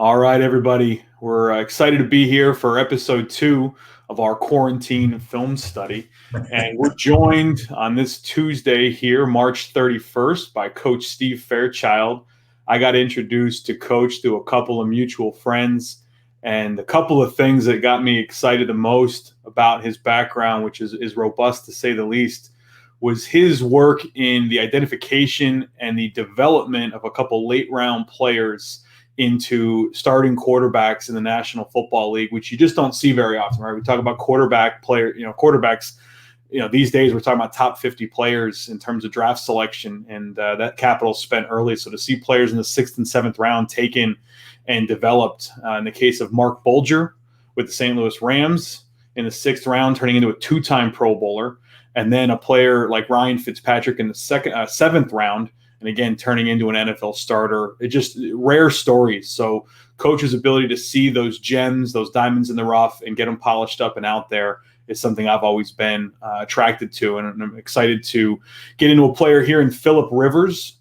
All right, everybody. We're excited to be here for episode 2 of our quarantine film study. And we're joined on this Tuesday here, March 31st, by Coach Steve Fairchild. I got introduced to Coach through a couple of mutual friends. And a couple of things that got me excited the most about his background, which is robust to say the least, was his work in the identification and the development of a couple late-round players into starting quarterbacks in the National Football League, which you just don't see very often, right? We talk about quarterbacks, these days we're talking about top 50 players in terms of draft selection, and that capital spent early. So to see players in the 6th and 7th round taken and developed, in the case of Mark Bulger with the St. Louis Rams in the 6th round, turning into a 2-time Pro Bowler, and then a player like Ryan Fitzpatrick in the 7th round, and again, turning into an NFL starter. It just rare stories. So Coach's ability to see those gems, those diamonds in the rough, and get them polished up and out there is something I've always been attracted to. And I'm excited to get into a player here in Phillip Rivers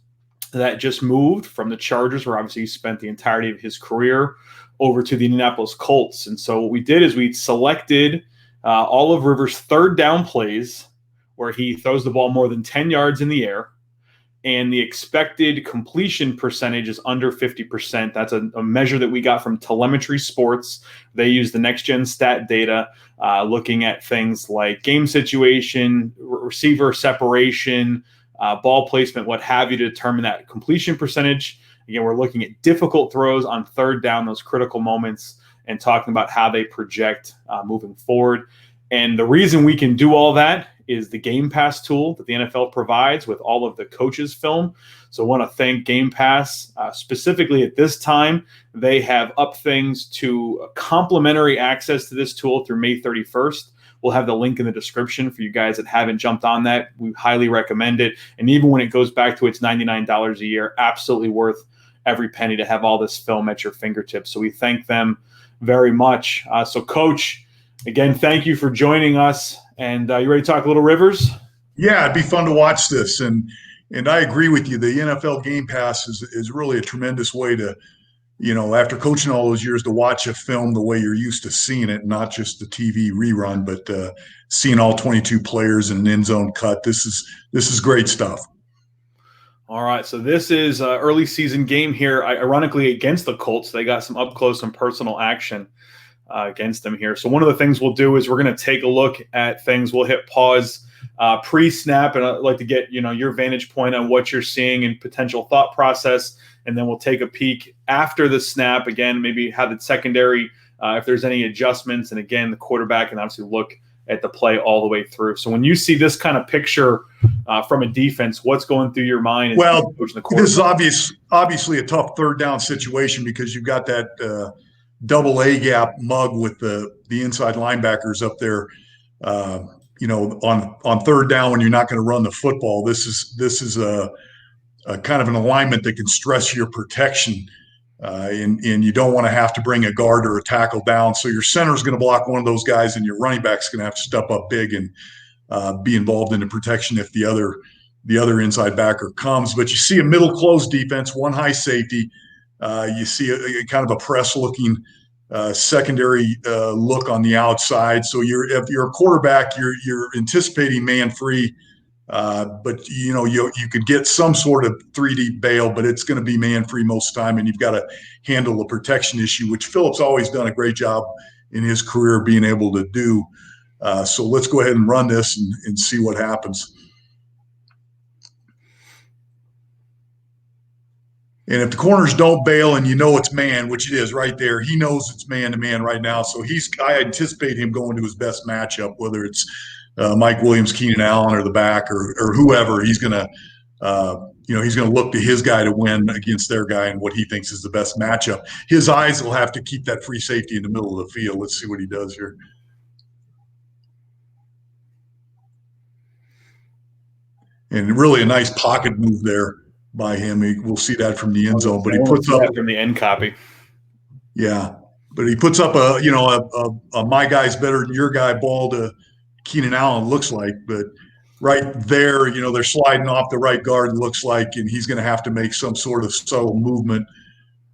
that just moved from the Chargers, where obviously he spent the entirety of his career, over to the Indianapolis Colts. And so what we did is we selected all of Rivers' third down plays where he throws the ball more than 10 yards in the air, and the expected completion percentage is under 50%. That's a measure that we got from Telemetry Sports. They use the next-gen stat data, looking at things like game situation, receiver separation, ball placement, what have you, to determine that completion percentage. Again, we're looking at difficult throws on third down, those critical moments, and talking about how they project moving forward. And the reason we can do all that is the GamePass tool that the NFL provides with all of the coaches' film. So I want to thank GamePass. Specifically at this time, they have upped things to complimentary access to this tool through May 31st. We'll have the link in the description for you guys that haven't jumped on that. We highly recommend it. And even when it goes back to its $99 a year, absolutely worth every penny to have all this film at your fingertips. So we thank them very much. So Coach, again, thank you for joining us. And you ready to talk a little Rivers? Yeah, it'd be fun to watch this. And I agree with you. The NFL Game Pass is really a tremendous way to, after coaching all those years, to watch a film the way you're used to seeing it, not just the TV rerun, but seeing all 22 players in an end zone cut. This is great stuff. All right, so this is an early season game here, ironically against the Colts. They got some up close and personal action against them here. So one of the things we'll do is we're going to take a look at things. We'll hit pause pre-snap, and I'd like to get your vantage point on what you're seeing and potential thought process, and then we'll take a peek after the snap, again, maybe have the secondary, if there's any adjustments, and again, the quarterback, and obviously look at the play all the way through. So when you see this kind of picture from a defense, what's going through your mind? Well, this is obviously a tough third down situation because you've got that double A gap mug with the inside linebackers up there, on third down when you're not going to run the football. This is a kind of an alignment that can stress your protection, and you don't want to have to bring a guard or a tackle down. So your center is going to block one of those guys, and your running back's going to have to step up big and be involved in the protection if the other inside backer comes. But you see a middle close defense, one high safety. You see a kind of a press-looking secondary look on the outside. So if you're a quarterback, you're anticipating man-free, but you could get some sort of 3D bail, but it's going to be man-free most of the time, and you've got to handle a protection issue, which Phillip's always done a great job in his career being able to do. So let's go ahead and run this and see what happens. And if the corners don't bail and it's man, which it is right there, he knows it's man-to-man right now. So I anticipate him going to his best matchup, whether it's Mike Williams, Keenan Allen, or the back, or whoever. He's going to look to his guy to win against their guy and what he thinks is the best matchup. His eyes will have to keep that free safety in the middle of the field. Let's see what he does here. And really a nice pocket move there by him. We'll see that from the end zone, but he puts up from the end copy. Yeah, but he puts up a my guy's better than your guy ball to Keenan Allen, looks like. But right there, they're sliding off the right guard, looks like, and he's going to have to make some sort of subtle movement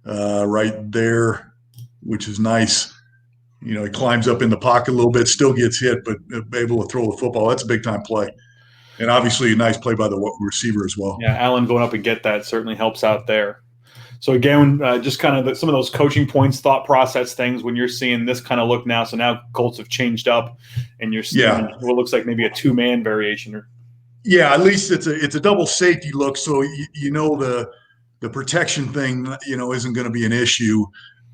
right there, which is nice. He climbs up in the pocket a little bit, still gets hit, but able to throw the football. That's a big time play. And obviously a nice play by the receiver as well. Yeah, Allen going up and get that certainly helps out there. So again, just kind of some of those coaching points, thought process things when you're seeing this kind of look now. So now Colts have changed up, and you're seeing what looks like maybe a two-man variation. Yeah, at least it's a double safety look, so the protection thing isn't going to be an issue.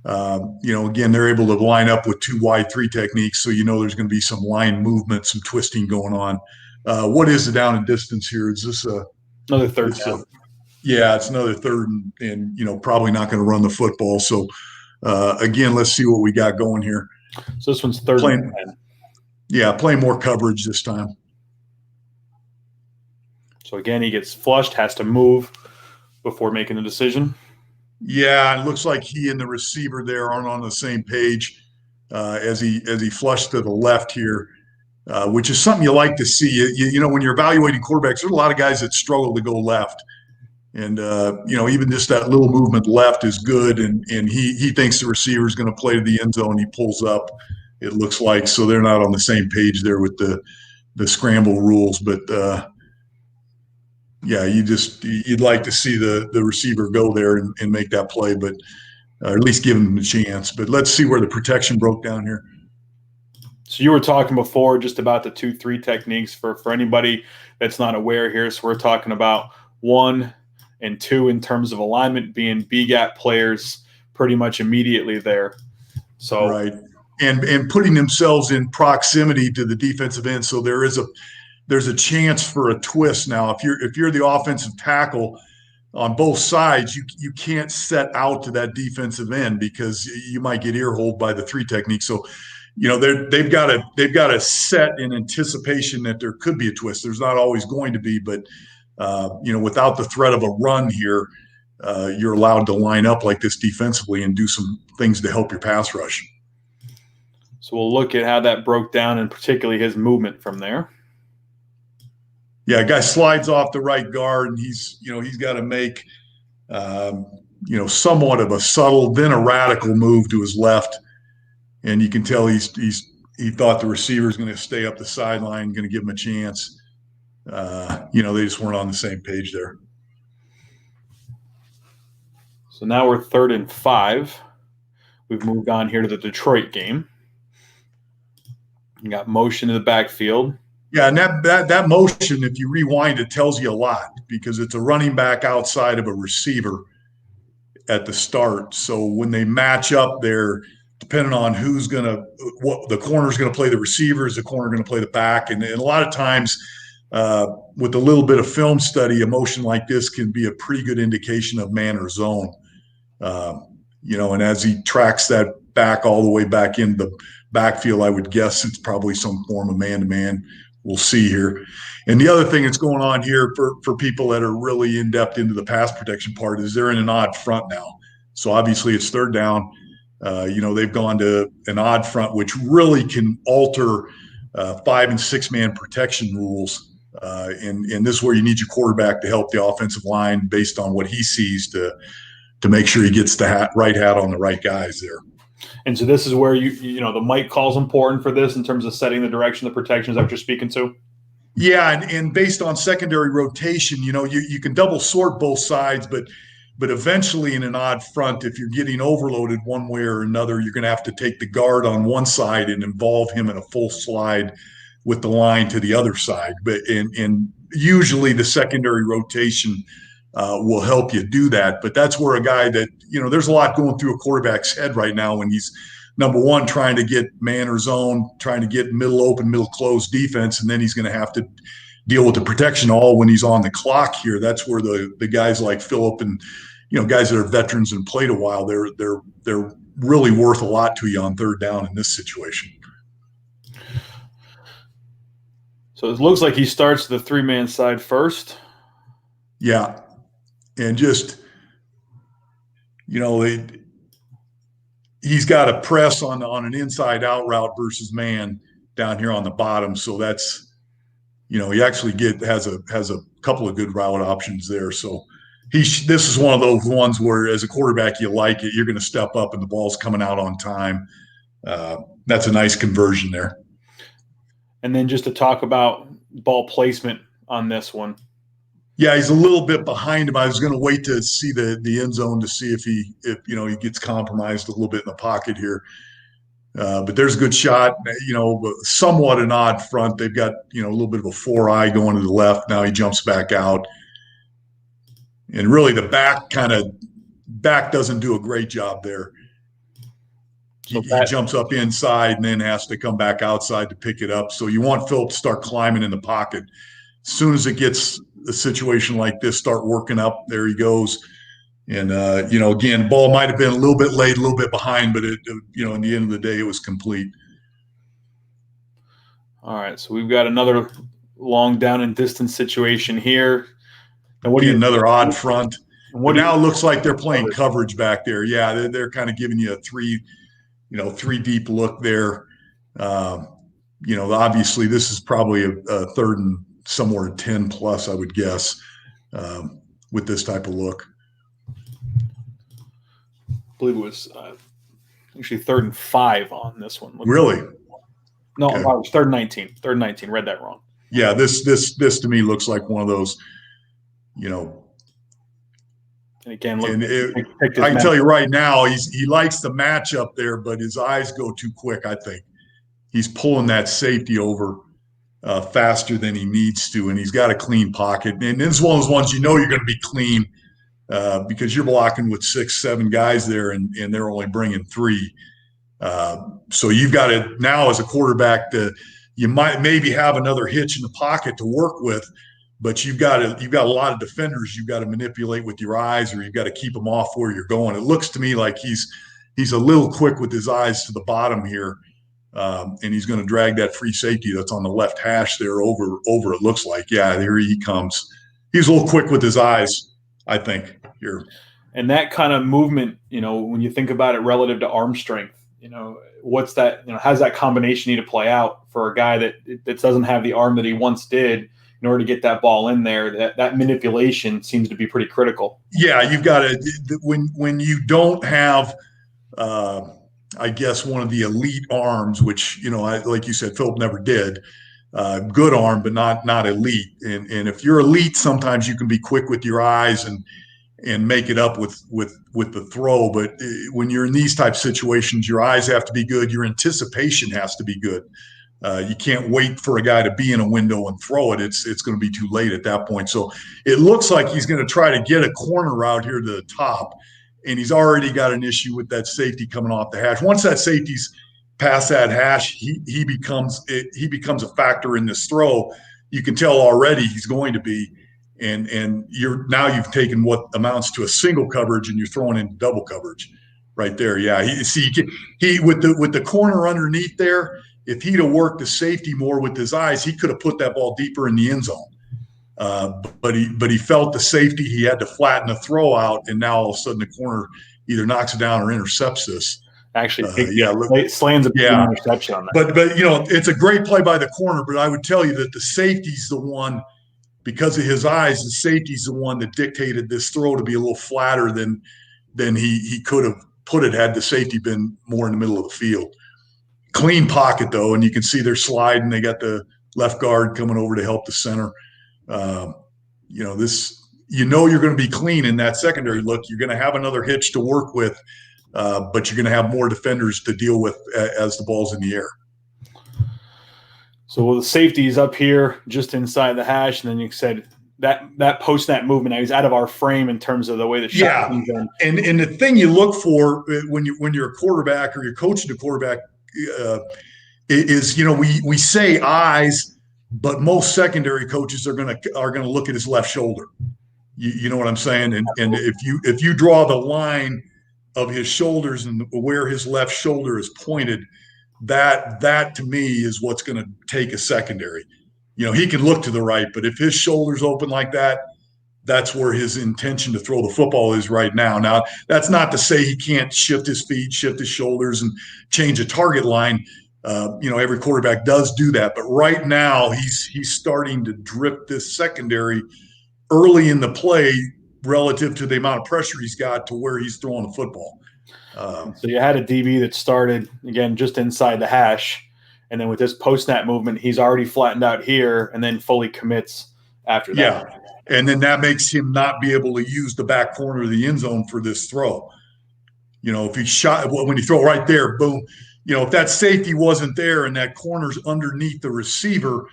Again, they're able to line up with 2 wide 3 techniques, so there's going to be some line movement, some twisting going on. What is the down and distance here? Is this another third down? Yeah, it's another third, and probably not going to run the football. So again, let's see what we got going here. So this one's third and 10. Yeah, playing more coverage this time. So again, he gets flushed, has to move before making the decision. Yeah, it looks like he and the receiver there aren't on the same page as he flushed to the left here, which is something you like to see. When you're evaluating quarterbacks, there's a lot of guys that struggle to go left. And, even just that little movement left is good. And he thinks the receiver is going to play to the end zone. He pulls up, it looks like. So they're not on the same page there with the scramble rules. But, yeah, you'd like to see the receiver go there and make that play, but at least give him a chance. But let's see where the protection broke down here. So you were talking before just about the 2-3 techniques for anybody that's not aware here. So we're talking about 1 and 2 in terms of alignment being B-gap players pretty much immediately there. So right, and putting themselves in proximity to the defensive end, so there's a chance for a twist. Now, if you're the offensive tackle on both sides, you can't set out to that defensive end because you might get earholed by the 3 technique. So, they've got to set in anticipation that there could be a twist. There's not always going to be, but without the threat of a run here, you're allowed to line up like this defensively and do some things to help your pass rush. So we'll look at how that broke down and particularly his movement from there. Yeah, a guy slides off the right guard, and he's got to make somewhat of a subtle, then a radical move to his left, and you can tell he thought the receiver is going to stay up the sideline, going to give him a chance. They just weren't on the same page there. So now we're 3rd and 5. We've moved on here to the Detroit game. You got motion in the backfield. Yeah, and that motion, if you rewind, it tells you a lot because it's a running back outside of a receiver at the start. So when they match up there, depending on what the corner's going to play the receiver, is the corner going to play the back, and a lot of times with a little bit of film study, a motion like this can be a pretty good indication of man or zone. And as he tracks that back all the way back in the backfield, I would guess it's probably some form of man-to-man. We'll see here. And the other thing that's going on here for people that are really in-depth into the pass protection part is they're in an odd front now. So obviously it's 3rd down. They've gone to an odd front, which really can alter 5- and 6-man protection rules. And this is where you need your quarterback to help the offensive line based on what he sees to make sure he gets the right hat on the right guys there. And so this is where the mic call is important for this in terms of setting the direction of the protections that you're speaking to. Yeah, and based on secondary rotation, you can double sort both sides, but eventually in an odd front, if you're getting overloaded one way or another, you're going to have to take the guard on one side and involve him in a full slide with the line to the other side. But and usually the secondary rotation will help you do that. But that's where a guy that, there's a lot going through a quarterback's head right now when he's, number one, trying to get man or zone, trying to get middle open, middle closed defense, and then he's going to have to deal with the protection all when he's on the clock here. That's where the guys like Phillip and, guys that are veterans and played a while, they're really worth a lot to you on 3rd down in this situation. So it looks like he starts the 3-man side first. Yeah. And just, he's got to press on an inside out route versus man down here on the bottom. So that's, he actually has a couple of good route options there. So This is one of those ones where, as a quarterback, you like it. You're going to step up, and the ball's coming out on time. That's a nice conversion there. And then just to talk about ball placement on this one. Yeah, he's a little bit behind him. I was going to wait to see the end zone to see if he gets compromised a little bit in the pocket here. But there's a good shot. Somewhat an odd front. They've got a little bit of a 4-eye going to the left. Now he jumps back out, and really the back doesn't do a great job there. He jumps up inside and then has to come back outside to pick it up. So you want Phillip to start climbing in the pocket. As soon as it gets a situation like this, start working up. There he goes. And, again, ball might have been a little bit late, a little bit behind, but, in the end of the day, it was complete. All right, so we've got another long down and distance situation here. And another odd front. Now it looks like they're playing coverage back there. Yeah, they're kind of giving you a three deep look there. Obviously this is probably a third and somewhere 10 plus, I would guess, with this type of look. I believe it was actually 3rd and 5 on this one. Really? No, okay. It was 3rd and 19. 3rd and 19. Read that wrong. Yeah, this to me looks like one of those, And again, I can tell you right now, he likes the matchup there, but his eyes go too quick. I think he's pulling that safety over faster than he needs to, and he's got a clean pocket. And this is one of those ones you're going to be clean because you're blocking with 6, 7 guys there, and they're only bringing 3. So you've got to now, as a quarterback, you might maybe have another hitch in the pocket to work with. But you've got a lot of defenders you've got to manipulate with your eyes, or you've got to keep them off where you're going. It looks to me like he's a little quick with his eyes to the bottom here, and he's going to drag that free safety that's on the left hash there over. It looks like, yeah, here he comes. He's a little quick with his eyes, I think, here. And that kind of movement, when you think about it relative to arm strength, what's that? How's that combination need to play out for a guy that doesn't have the arm that he once did? In order to get that ball in there, that manipulation seems to be pretty critical. Yeah, you've got to when you don't have, I guess, one of the elite arms, which like you said, Phillip never did. Good arm, but not elite. And if you're elite, sometimes you can be quick with your eyes and make it up with the throw. But when you're in these type situations, your eyes have to be good. Your anticipation has to be good. You can't wait for a guy to be in a window and throw it. It's going to be too late at that point. So it looks like he's going to try to get a corner route here to the top, and he's already got an issue with that safety coming off the hash. Once that safety's past that hash, he becomes a factor in this throw. You can tell already he's going to be, and you've taken what amounts to a single coverage and you're throwing into double coverage right there. Yeah, he with the corner underneath there. If he'd have worked the safety more with his eyes, he could have put that ball deeper in the end zone. But he felt the safety. He had to flatten the throw out, and now all of a sudden the corner either knocks it down or intercepts this. Actually, slams a big interception on that. But it's a great play by the corner. But I would tell you that the safety's the one, because of his eyes, the safety's the one that dictated this throw to be a little flatter than he could have put it had the safety been more in the middle of the field. Clean pocket, though, and you can see they're sliding. They got the left guard coming over to help the center. You're going to be clean in that secondary look. You're going to have another hitch to work with, but you're going to have more defenders to deal with as the ball's in the air. So the safety is up here just inside the hash, and then you said that post-snap movement, he's out of our frame in terms of the way the shot comes in. And the thing you look for when you're a quarterback or you're coaching a quarterback is we say eyes, but most secondary coaches are gonna look at his left shoulder. You know what I'm saying? And if you draw the line of his shoulders and where his left shoulder is pointed, that to me is what's going to take a secondary. He can look to the right, but if his shoulder's open like that, that's where his intention to throw the football is right now. Now, that's not to say he can't shift his feet, shift his shoulders, and change a target line. Every quarterback does do that. But right now, he's starting to drip this secondary early in the play relative to the amount of pressure he's got to where he's throwing the football. So you had a DB that started, again, just inside the hash. And then with this post-snap movement, he's already flattened out here and then fully commits after that. Yeah, and then that makes him not be able to use the back corner of the end zone for this throw. If he shot, when you throw it right there, boom. If that safety wasn't there and that corner's underneath the receiver,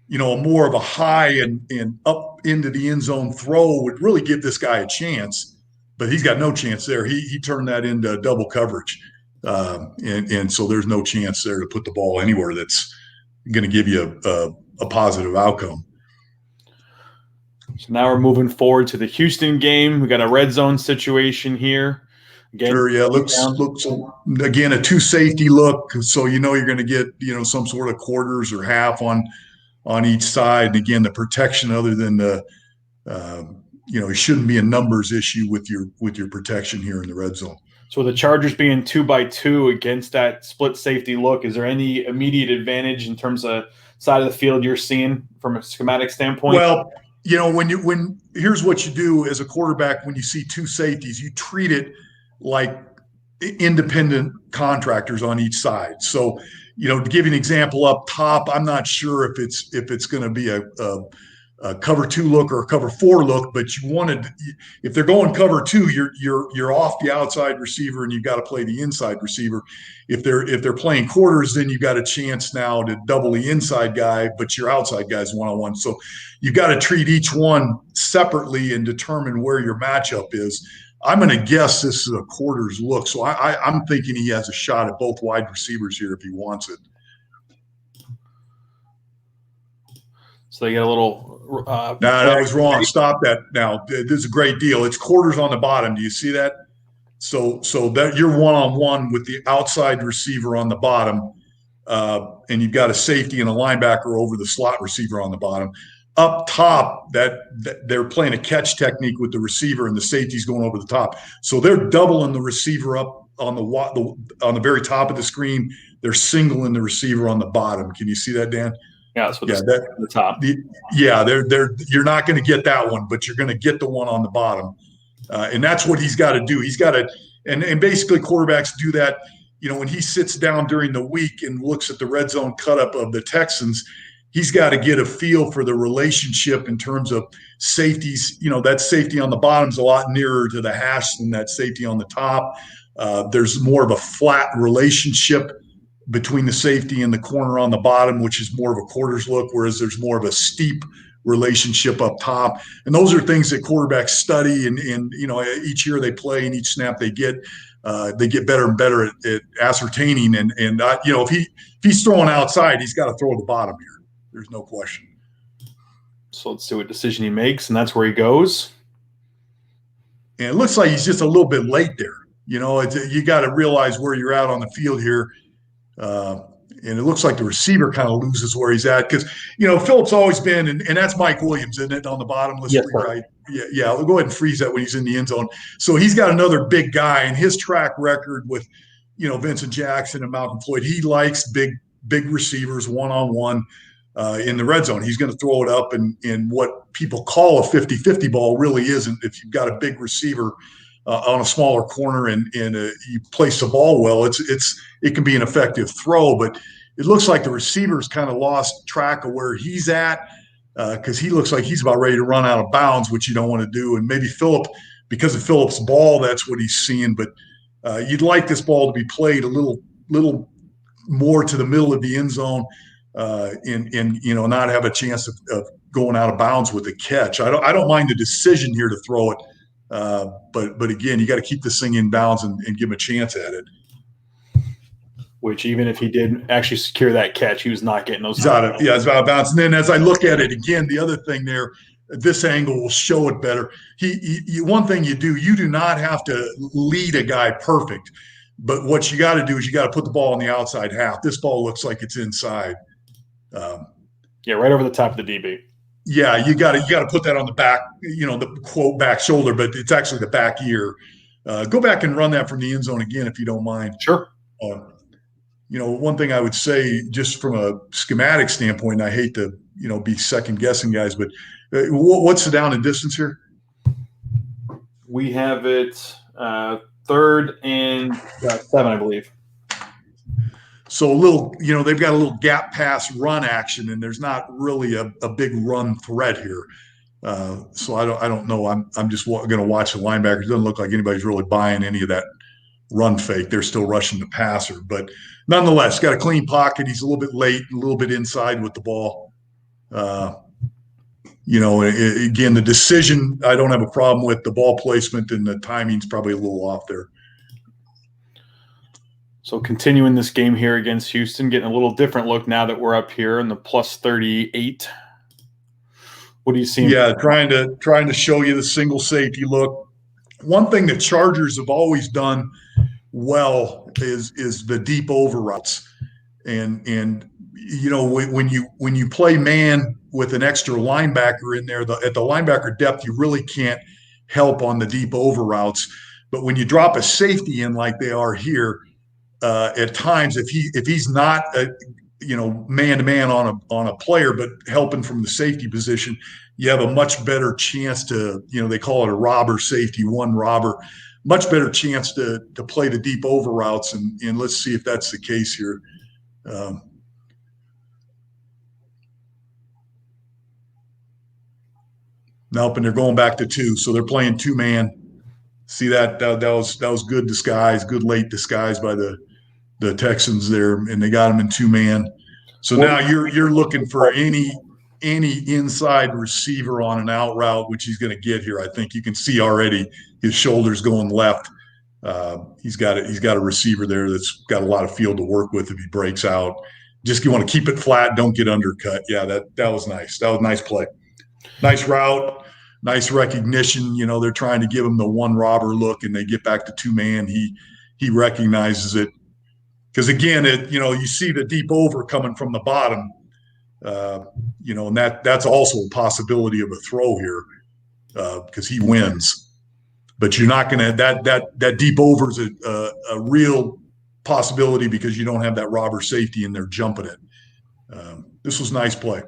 more of a high and up into the end zone throw would really give this guy a chance. But he's got no chance there. He turned that into double coverage. And so there's no chance there to put the ball anywhere that's going to give you a positive outcome. So now we're moving forward to the Houston game. We got a red zone situation here. Again, sure, yeah, looks again a two safety look. So you're going to get some sort of quarters or half on each side. And again, the protection other than the it shouldn't be a numbers issue with your protection here in the red zone. So the Chargers being 2-by-2 against that split safety look, is there any immediate advantage in terms of side of the field you're seeing from a schematic standpoint? Well, when here's what you do as a quarterback when you see two safeties, you treat it like independent contractors on each side. So, to give you an example up top, I'm not sure if it's going to be a cover 2 look or a cover 4 look, but if they're going cover 2, you're off the outside receiver and you've got to play the inside receiver. If they're playing quarters, then you've got a chance now to double the inside guy, but your outside guy's one-on-one. So you've got to treat each one separately and determine where your matchup is. I'm going to guess this is a quarters look. So I'm thinking he has a shot at both wide receivers here if he wants it. So they get a little that was wrong. Stop that now. This is a great deal. It's quarters on the bottom. Do you see that? So that you're one-on-one with the outside receiver on the bottom, and you've got a safety and a linebacker over the slot receiver on the bottom. Up top, that they're playing a catch technique with the receiver, and the safety's going over the top. So they're doubling the receiver up on the very top of the screen. They're singling the receiver on the bottom. Can you see that, Dan? Yeah, so the top. You're not going to get that one, but you're going to get the one on the bottom, and that's what he's got to do. He's got to, and basically quarterbacks do that. When he sits down during the week and looks at the red zone cut up of the Texans, he's got to get a feel for the relationship in terms of safeties. That safety on the bottom is a lot nearer to the hash than that safety on the top. There's more of a flat relationship between the safety and the corner on the bottom, which is more of a quarters look, whereas there's more of a steep relationship up top. And those are things that quarterbacks study, and each year they play and each snap they get better and better at ascertaining. And if he's throwing outside, he's got to throw at the bottom here. There's no question. So let's see what decision he makes, and that's where he goes. And it looks like he's just a little bit late there. You got to realize where you're at on the field here. And it looks like the receiver kind of loses where he's at because, Phillip's always been, and that's Mike Williams, isn't it, on the bottom? Let's right. Yeah, we'll go ahead and freeze that when he's in the end zone. So he's got another big guy, and his track record with, Vincent Jackson and Malcolm Floyd, he likes big receivers one-on-one in the red zone. He's going to throw it up, and what people call a 50-50 ball really isn't. If you've got a big receiver on a smaller corner and you place the ball well, it can be an effective throw, but it looks like the receiver's kind of lost track of where he's at because he looks like he's about ready to run out of bounds, which you don't want to do. And maybe Phillip, because of Phillip's ball, that's what he's seeing. But you'd like this ball to be played a little more to the middle of the end zone and not have a chance of going out of bounds with a catch. I don't mind the decision here to throw it. But again, you got to keep this thing in bounds and give him a chance at it. Which even if he did actually secure that catch, he was not getting those. It's out of bounds. And then as I look at it again, the other thing there, this angle will show it better. One thing you do not have to lead a guy perfect, but what you got to do is you got to put the ball on the outside half. This ball looks like it's inside. Right over the top of the DB. Yeah, you got to put that on the back, the quote back shoulder, but it's actually the back ear. Go back and run that from the end zone again, if you don't mind. Sure. One thing I would say, just from a schematic standpoint, and I hate to, be second guessing guys, but what's the down and distance here? We have it 3rd and 7, I believe. So a little, they've got a little gap pass run action, and there's not really a big run threat here. So I don't know. I'm just going to watch the linebackers. It doesn't look like anybody's really buying any of that run fake. They're still rushing the passer, but nonetheless, got a clean pocket. He's a little bit late, a little bit inside with the ball. Again, the decision I don't have a problem with. The ball placement and the timing's probably a little off there. So continuing this game here against Houston, getting a little different look now that we're up here in the plus 38. What do you see? Yeah, trying to show you the single safety look. One thing that Chargers have always done well is the deep over routes, and when you play man with an extra linebacker in there, at the linebacker depth, you really can't help on the deep over routes. But when you drop a safety in like they are here, at times if he's not man to man on a player, but helping from the safety position, you have a much better chance to, they call it a robber safety, one robber, much better chance to play the deep over routes. And let's see if that's the case here. Nope, and they're going back to 2. So they're playing 2-man. See that was good disguise, good late disguise by the Texans there, and they got him in 2-man. So now you're looking for any inside receiver on an out route, which he's going to get here. I think you can see already his shoulders going left. He's got a receiver there that's got a lot of field to work with if he breaks out. Just you want to keep it flat, don't get undercut. Yeah, that was nice. That was a nice play. Nice route, nice recognition. They're trying to give him the one robber look, and they get back to 2-man. He recognizes it. Because again, you see the deep over coming from the bottom, and that's also a possibility of a throw here because he wins. But you're not going to that deep over is a real possibility because you don't have that robber safety in there jumping it. This was nice play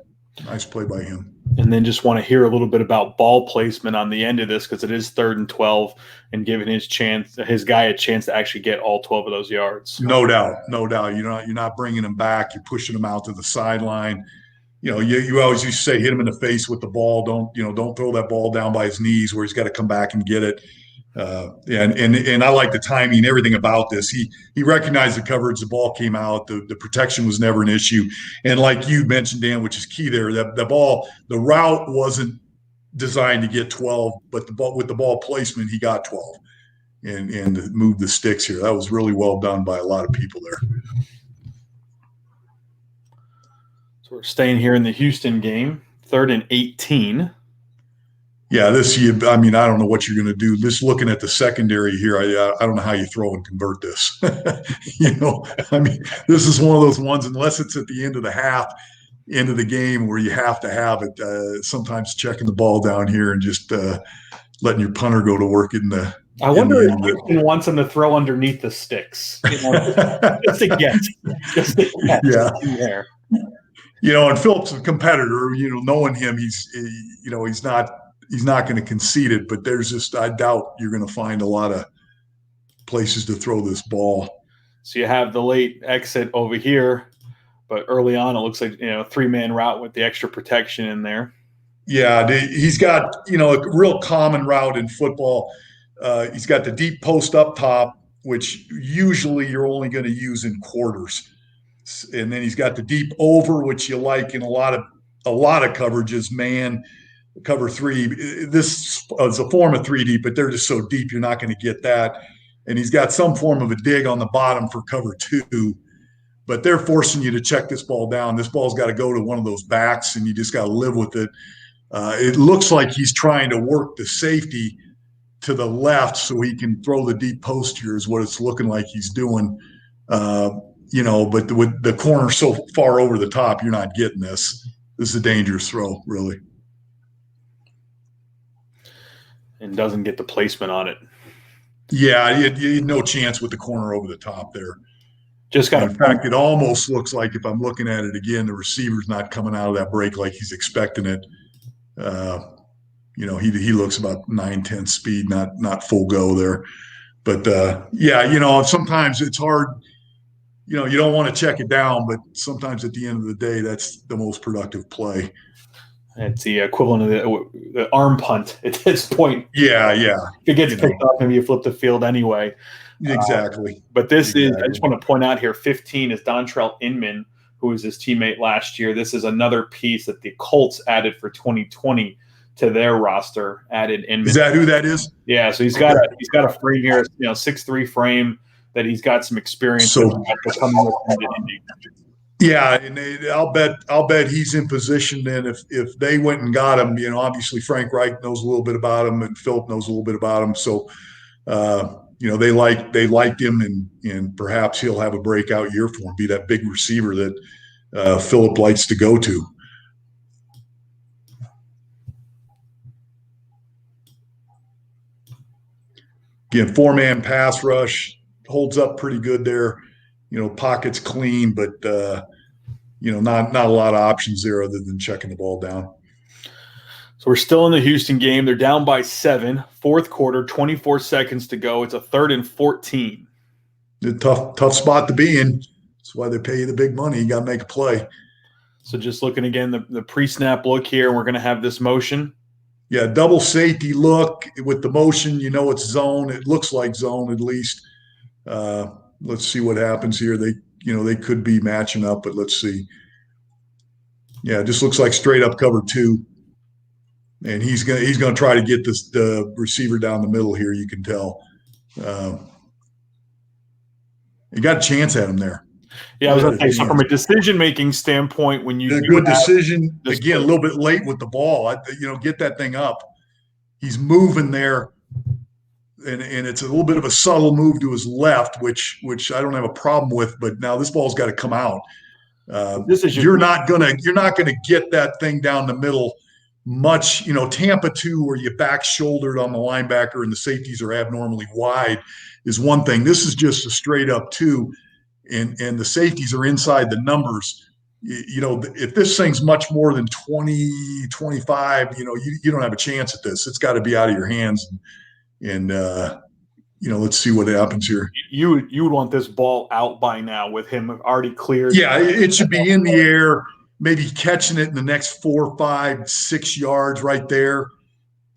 by him. And then just want to hear a little bit about ball placement on the end of this because it is 3rd and 12 and giving his guy a chance to actually get all 12 of those yards. No doubt. You're not bringing him back. You're pushing him out to the sideline. You always used to say hit him in the face with the ball. Don't throw that ball down by his knees where he's got to come back and get it. And I like the timing, everything about this. He recognized the coverage. The ball came out. The protection was never an issue. And like you mentioned, Dan, which is key there, the route wasn't designed to get 12, but with the ball placement, he got 12 and moved the sticks here. That was really well done by a lot of people there. So we're staying here in the Houston game, 3rd and 18. Yeah, I don't know what you're going to do. Just looking at the secondary here, I don't know how you throw and convert this. This is one of those ones, unless it's at the end of the half, end of the game where you have to have it. Sometimes checking the ball down here and just letting your punter go to work in the. I wonder if Houston wants him to throw underneath the sticks, just to get. Yeah. There. And Phillip's a competitor. Knowing him, he's not going to concede it, but I doubt you're going to find a lot of places to throw this ball. So you have the late exit over here, but early on it looks like 3-man route with the extra protection in there. Yeah, he's got a real common route in football. He's got the deep post up top, which usually you're only going to use in quarters, and then he's got the deep over, which you like in a lot of coverages, man. Cover 3. This is a form of 3 deep, but they're just so deep you're not going to get that. And he's got some form of a dig on the bottom for cover 2, but they're forcing you to check this ball down. This ball's got to go to one of those backs, and you just got to live with it. It looks like he's trying to work the safety to the left so he can throw the deep post here is what it's looking like he's doing. But with the corner so far over the top, you're not getting this. This is a dangerous throw, really. And doesn't get the placement on it. Yeah, you had no chance with the corner over the top there. In fact, it almost looks like, if I'm looking at it again, the receiver's not coming out of that break like he's expecting it. He looks about 9-10 speed, not full go there. But sometimes it's hard. You don't want to check it down, but sometimes at the end of the day, that's the most productive play. It's the equivalent of the arm punt at this point. Yeah. If it gets picked up, maybe you flip the field anyway. Exactly. But this is, I just want to point out here, 15 is Dontrell Inman, who was his teammate last year. This is another piece that the Colts added for 2020 to their roster. Added Inman. Is that who that is? Yeah, so he's got a frame here, 6'3" frame that he's got some experience with coming with Indy. Yeah, and I'll bet he's in position then if they went and got him. Obviously Frank Reich knows a little bit about him, and Phillip knows a little bit about him. So, they liked him, and perhaps he'll have a breakout year for him. Be that big receiver that Phillip likes to go to. Again, 4-man pass rush holds up pretty good there. Pocket's clean, but not a lot of options there other than checking the ball down. So we're still in the Houston game. They're down by 7. Fourth quarter, 24 seconds to go. It's a 3rd and 14. A tough spot to be in. That's why they pay you the big money. You got to make a play. So just looking again, the pre-snap look here. We're going to have this motion. Yeah, double safety look with the motion. It's zone. It looks like zone at least. Let's see what happens here. They could be matching up, but let's see. Yeah, it just looks like straight up cover 2. And he's gonna try to get the receiver down the middle here. You can tell. He got a chance at him there. Yeah, I was going to say, so from a decision-making standpoint, when you a good decision, again, a little bit late with the ball, get that thing up. He's moving there, and it's a little bit of a subtle move to his left, which I don't have a problem with, but now this ball's got to come out. You're not gonna get that thing down the middle much. Tampa 2, where you back shouldered on the linebacker and the safeties are abnormally wide, is one thing. This is just a straight up 2. And the safeties are inside the numbers. If this thing's much more than 20, 25, you don't have a chance at this. It's got to be out of your hands. And let's see what happens here. You would want this ball out by now with him already cleared. Yeah, it should be in the air, maybe catching it in the next 4, 5, 6 yards right there.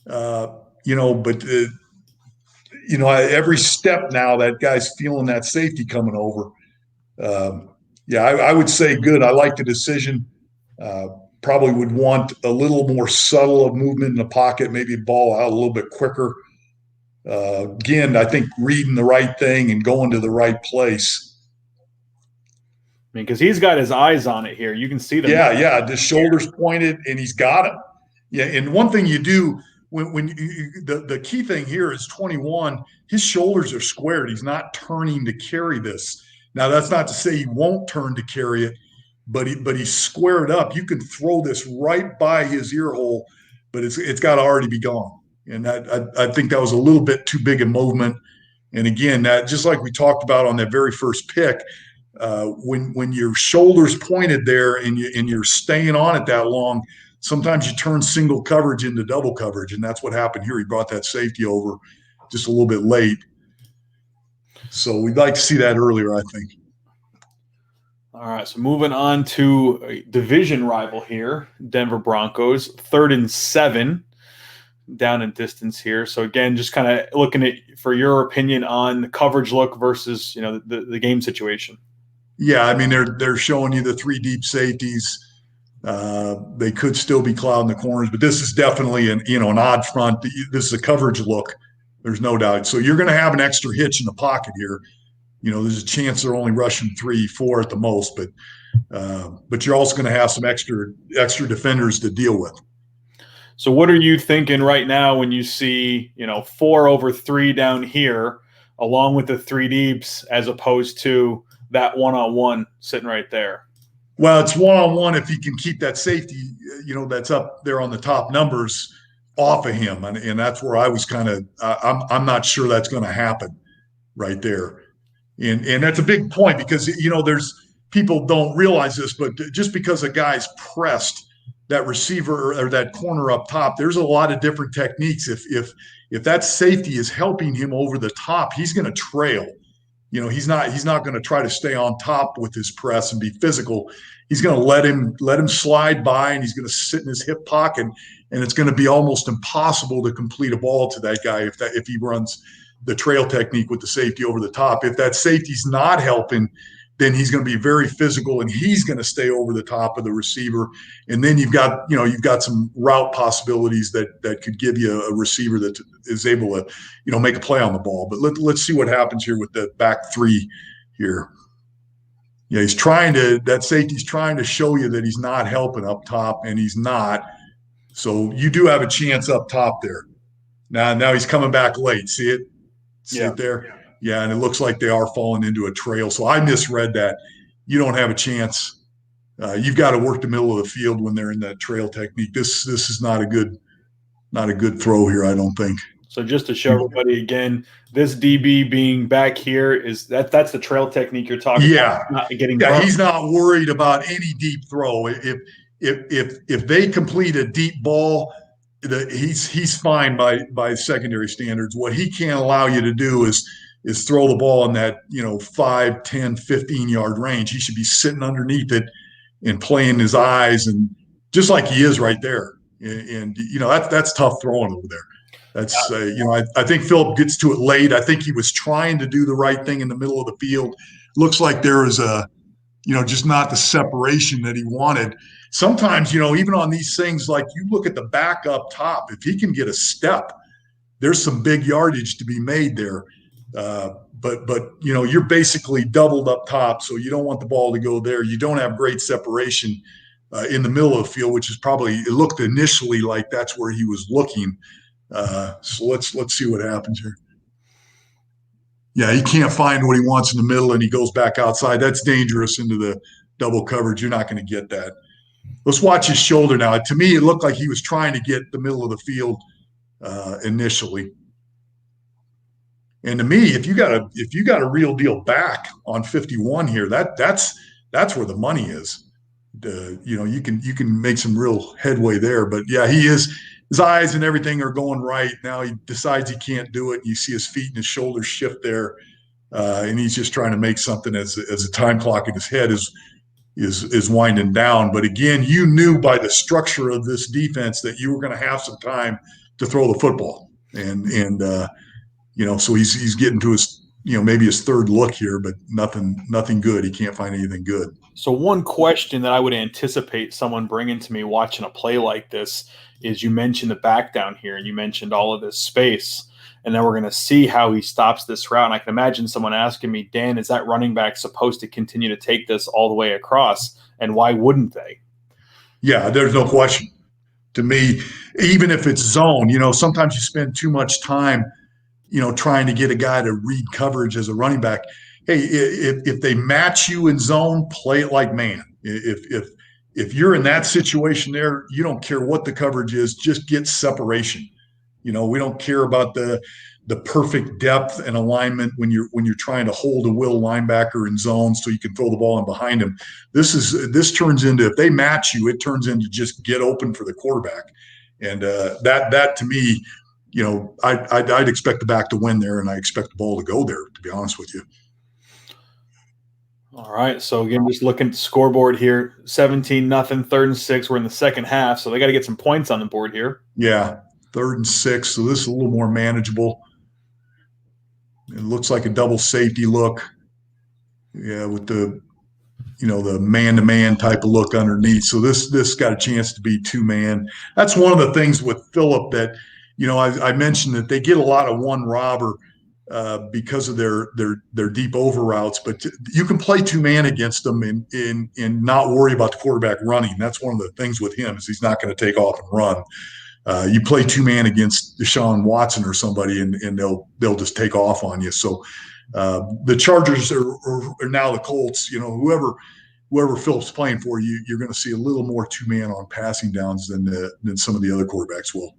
Every step now that guy's feeling that safety coming over. I would say good. I like the decision. Probably would want a little more subtle of movement in the pocket, maybe ball out a little bit quicker. Again, I think reading the right thing and going to the right place. Because he's got his eyes on it here. You can see them. Yeah. The shoulders pointed, and he's got him. Yeah, and one thing you do when the key thing here is 21, his shoulders are squared. He's not turning to carry this. Now, that's not to say he won't turn to carry it, but he's squared up. You can throw this right by his ear hole, but it's got to already be gone. And I think that was a little bit too big a movement. And again, that just like we talked about on that very first pick, when your shoulders pointed there and you're staying on it that long, sometimes you turn single coverage into double coverage, and that's what happened here. He brought that safety over just a little bit late. So we'd like to see that earlier, I think. All right, so moving on to a division rival here, Denver Broncos, 3rd and 7, down in distance here. So again, just kind of looking at for your opinion on the coverage look versus the game situation. Yeah, I mean they're showing you the 3 deep safeties. They could still be clouding the corners, but this is definitely an odd front. This is a coverage look. There's no doubt. So you're going to have an extra hitch in the pocket here. There's a chance they're only rushing 3, 4 at the most, but you're also going to have some extra defenders to deal with. So what are you thinking right now when you see 4 over 3 down here, along with the 3 deeps, as opposed to that one-on-one sitting right there? Well, it's one-on-one if he can keep that safety, that's up there on the top numbers off of him. And that's where I was kind of I'm not sure that's going to happen right there. And that's a big point because, there's people don't realize this, but just because a guy's pressed that receiver or that corner up top, there's a lot of different techniques. If that safety is helping him over the top, he's going to trail. He's not going to try to stay on top with his press and be physical. He's going to let him slide by, and he's going to sit in his hip pocket, and it's going to be almost impossible to complete a ball to that guy if he runs the trail technique with the safety over the top. If that safety's not helping, then he's going to be very physical, and he's going to stay over the top of the receiver. And then you've got some route possibilities that could give you a receiver that is able to, make a play on the ball. But let's see what happens here with the back three here. Yeah, that safety's trying to show you that he's not helping up top, and he's not. So you do have a chance up top there. Now he's coming back late. See it? See it there? Yeah, and it looks like they are falling into a trail. So I misread that. You don't have a chance. You've got to work the middle of the field when they're in that trail technique. This is not a good throw here, I don't think. So just to show everybody again, this DB being back here that's the trail technique you're talking about. Not getting he's not worried about any deep throw. If they complete a deep ball, he's fine by secondary standards. What he can't allow you to do is throw the ball in that 5, 10, 15-yard range. He should be sitting underneath it and playing his eyes, and just like he is right there. And that's tough throwing over there. That's I think Phillip gets to it late. I think he was trying to do the right thing in the middle of the field. Looks like there was just not the separation that he wanted. Sometimes, even on these things, like you look at the back up top, if he can get a step, there's some big yardage to be made there. But you're basically doubled up top, so you don't want the ball to go there. You don't have great separation in the middle of the field, which is it looked initially like that's where he was looking. So let's see what happens here. Yeah, he can't find what he wants in the middle, and he goes back outside. That's dangerous into the double coverage. You're not going to get that. Let's watch his shoulder now. To me, it looked like he was trying to get the middle of the field initially. And to me, if you got a real deal back on 51 here, that's where the money is. You can make some real headway there. But yeah, his eyes and everything are going right. Now he decides he can't do it. You see his feet and his shoulders shift there, and he's just trying to make something as the time clock in his head is winding down. But again, you knew by the structure of this defense that you were going to have some time to throw the football, and so he's getting to his maybe his third look here, but nothing good. He can't find anything good. So one question that I would anticipate someone bringing to me watching a play like this is, you mentioned the back down here, and you mentioned all of this space, and then we're going to see how he stops this route. And I can imagine someone asking me, Dan, is that running back supposed to continue to take this all the way across? And why wouldn't they? Yeah, there's no question. To me, even if it's zone, sometimes you spend too much time, trying to get a guy to read coverage as a running back. Hey, if they match you in zone, play it like man. If you're in that situation there, you don't care what the coverage is, just get separation. We don't care about the perfect depth and alignment when you're trying to hold a will linebacker in zone so you can throw the ball in behind him. This turns into, if they match you, it turns into just get open for the quarterback. And that to me, I'd expect the back to win there, and I expect the ball to go there, to be honest with you. All right. So again, just looking at the scoreboard here, 17-0, 3rd and 6. We're in the second half, so they got to get some points on the board here. Yeah, 3rd and 6. So this is a little more manageable. It looks like a double safety look. Yeah, with the the man-to-man type of look underneath. So this got a chance to be 2-man. That's one of the things with Phillip that I mentioned, that they get a lot of one robber because of their deep over routes, but you can play 2-man against them and not worry about the quarterback running. That's one of the things with him, is he's not going to take off and run. You play 2-man against Deshaun Watson or somebody, and they'll just take off on you. So the Chargers are now the Colts. Whoever Phillip's playing for, you're going to see a little more 2-man on passing downs than some of the other quarterbacks will.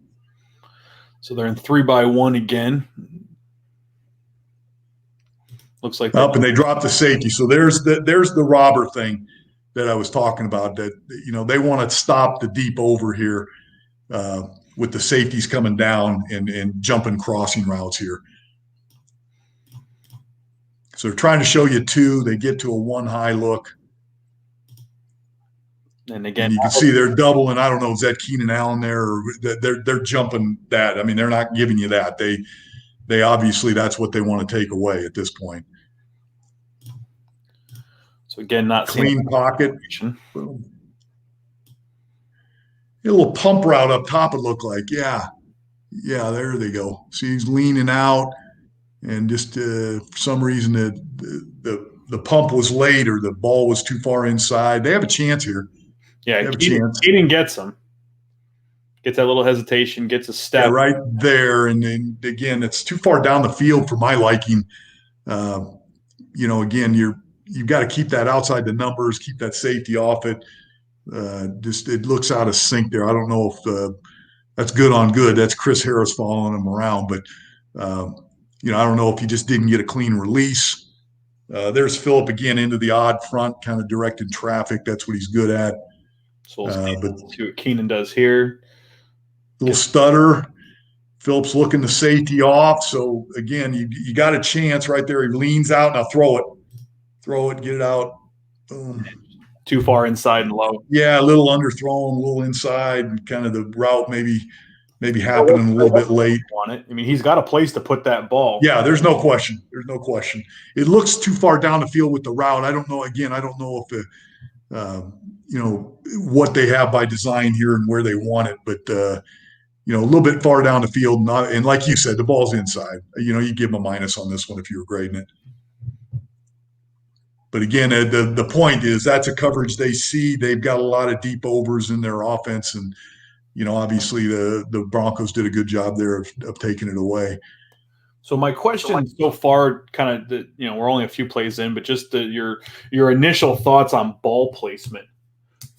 So they're in 3-by-1 again. Looks like up, and they dropped the safety. So there's the robber thing. that I was talking about, that, they want to stop the deep over here with the safeties coming down and jumping crossing routes here. So they're trying to show you two. They get to a one high look. And again, and you can see they're doubling. I don't know, is that Keenan Allen there? Or they're jumping that. I mean, they're not giving you that. They obviously, that's what they want to take away at this point. So again, not clean pocket. Boom. A little pump route up top, it looked like. Yeah, there they go. See, he's leaning out, and just for some reason the pump was late, or the ball was too far inside. They have a chance here. Yeah, Judin gets him. Gets that little hesitation, gets a step. Yeah, right there. And then again, it's too far down the field for my liking. Again, you've got to keep that outside the numbers, keep that safety off it. It looks out of sync there. I don't know if that's good on good. That's Chris Harris following him around, but I don't know if he just didn't get a clean release. There's Phillip again into the odd front, kind of directed traffic. That's what he's good at. So we'll see what Keenan does here. Little stutter. Phillip's looking the safety off. So again, you got a chance right there. He leans out. Now throw it, get it out. Boom. Too far inside and low. Yeah, a little underthrown, a little inside, and kind of the route maybe happening a little bit late. On it. I mean, he's got a place to put that ball. Yeah, there's no question. It looks too far down the field with the route. I don't know. Again, I don't know if what they have by design here and where they want it, but a little bit far down the field. And like you said, the ball's inside. You give them a minus on this one if you were grading it. But again, the point is that's a coverage they see. They've got a lot of deep overs in their offense, and obviously the Broncos did a good job there of taking it away. So my question so far, kind of, we're only a few plays in, but just your initial thoughts on ball placement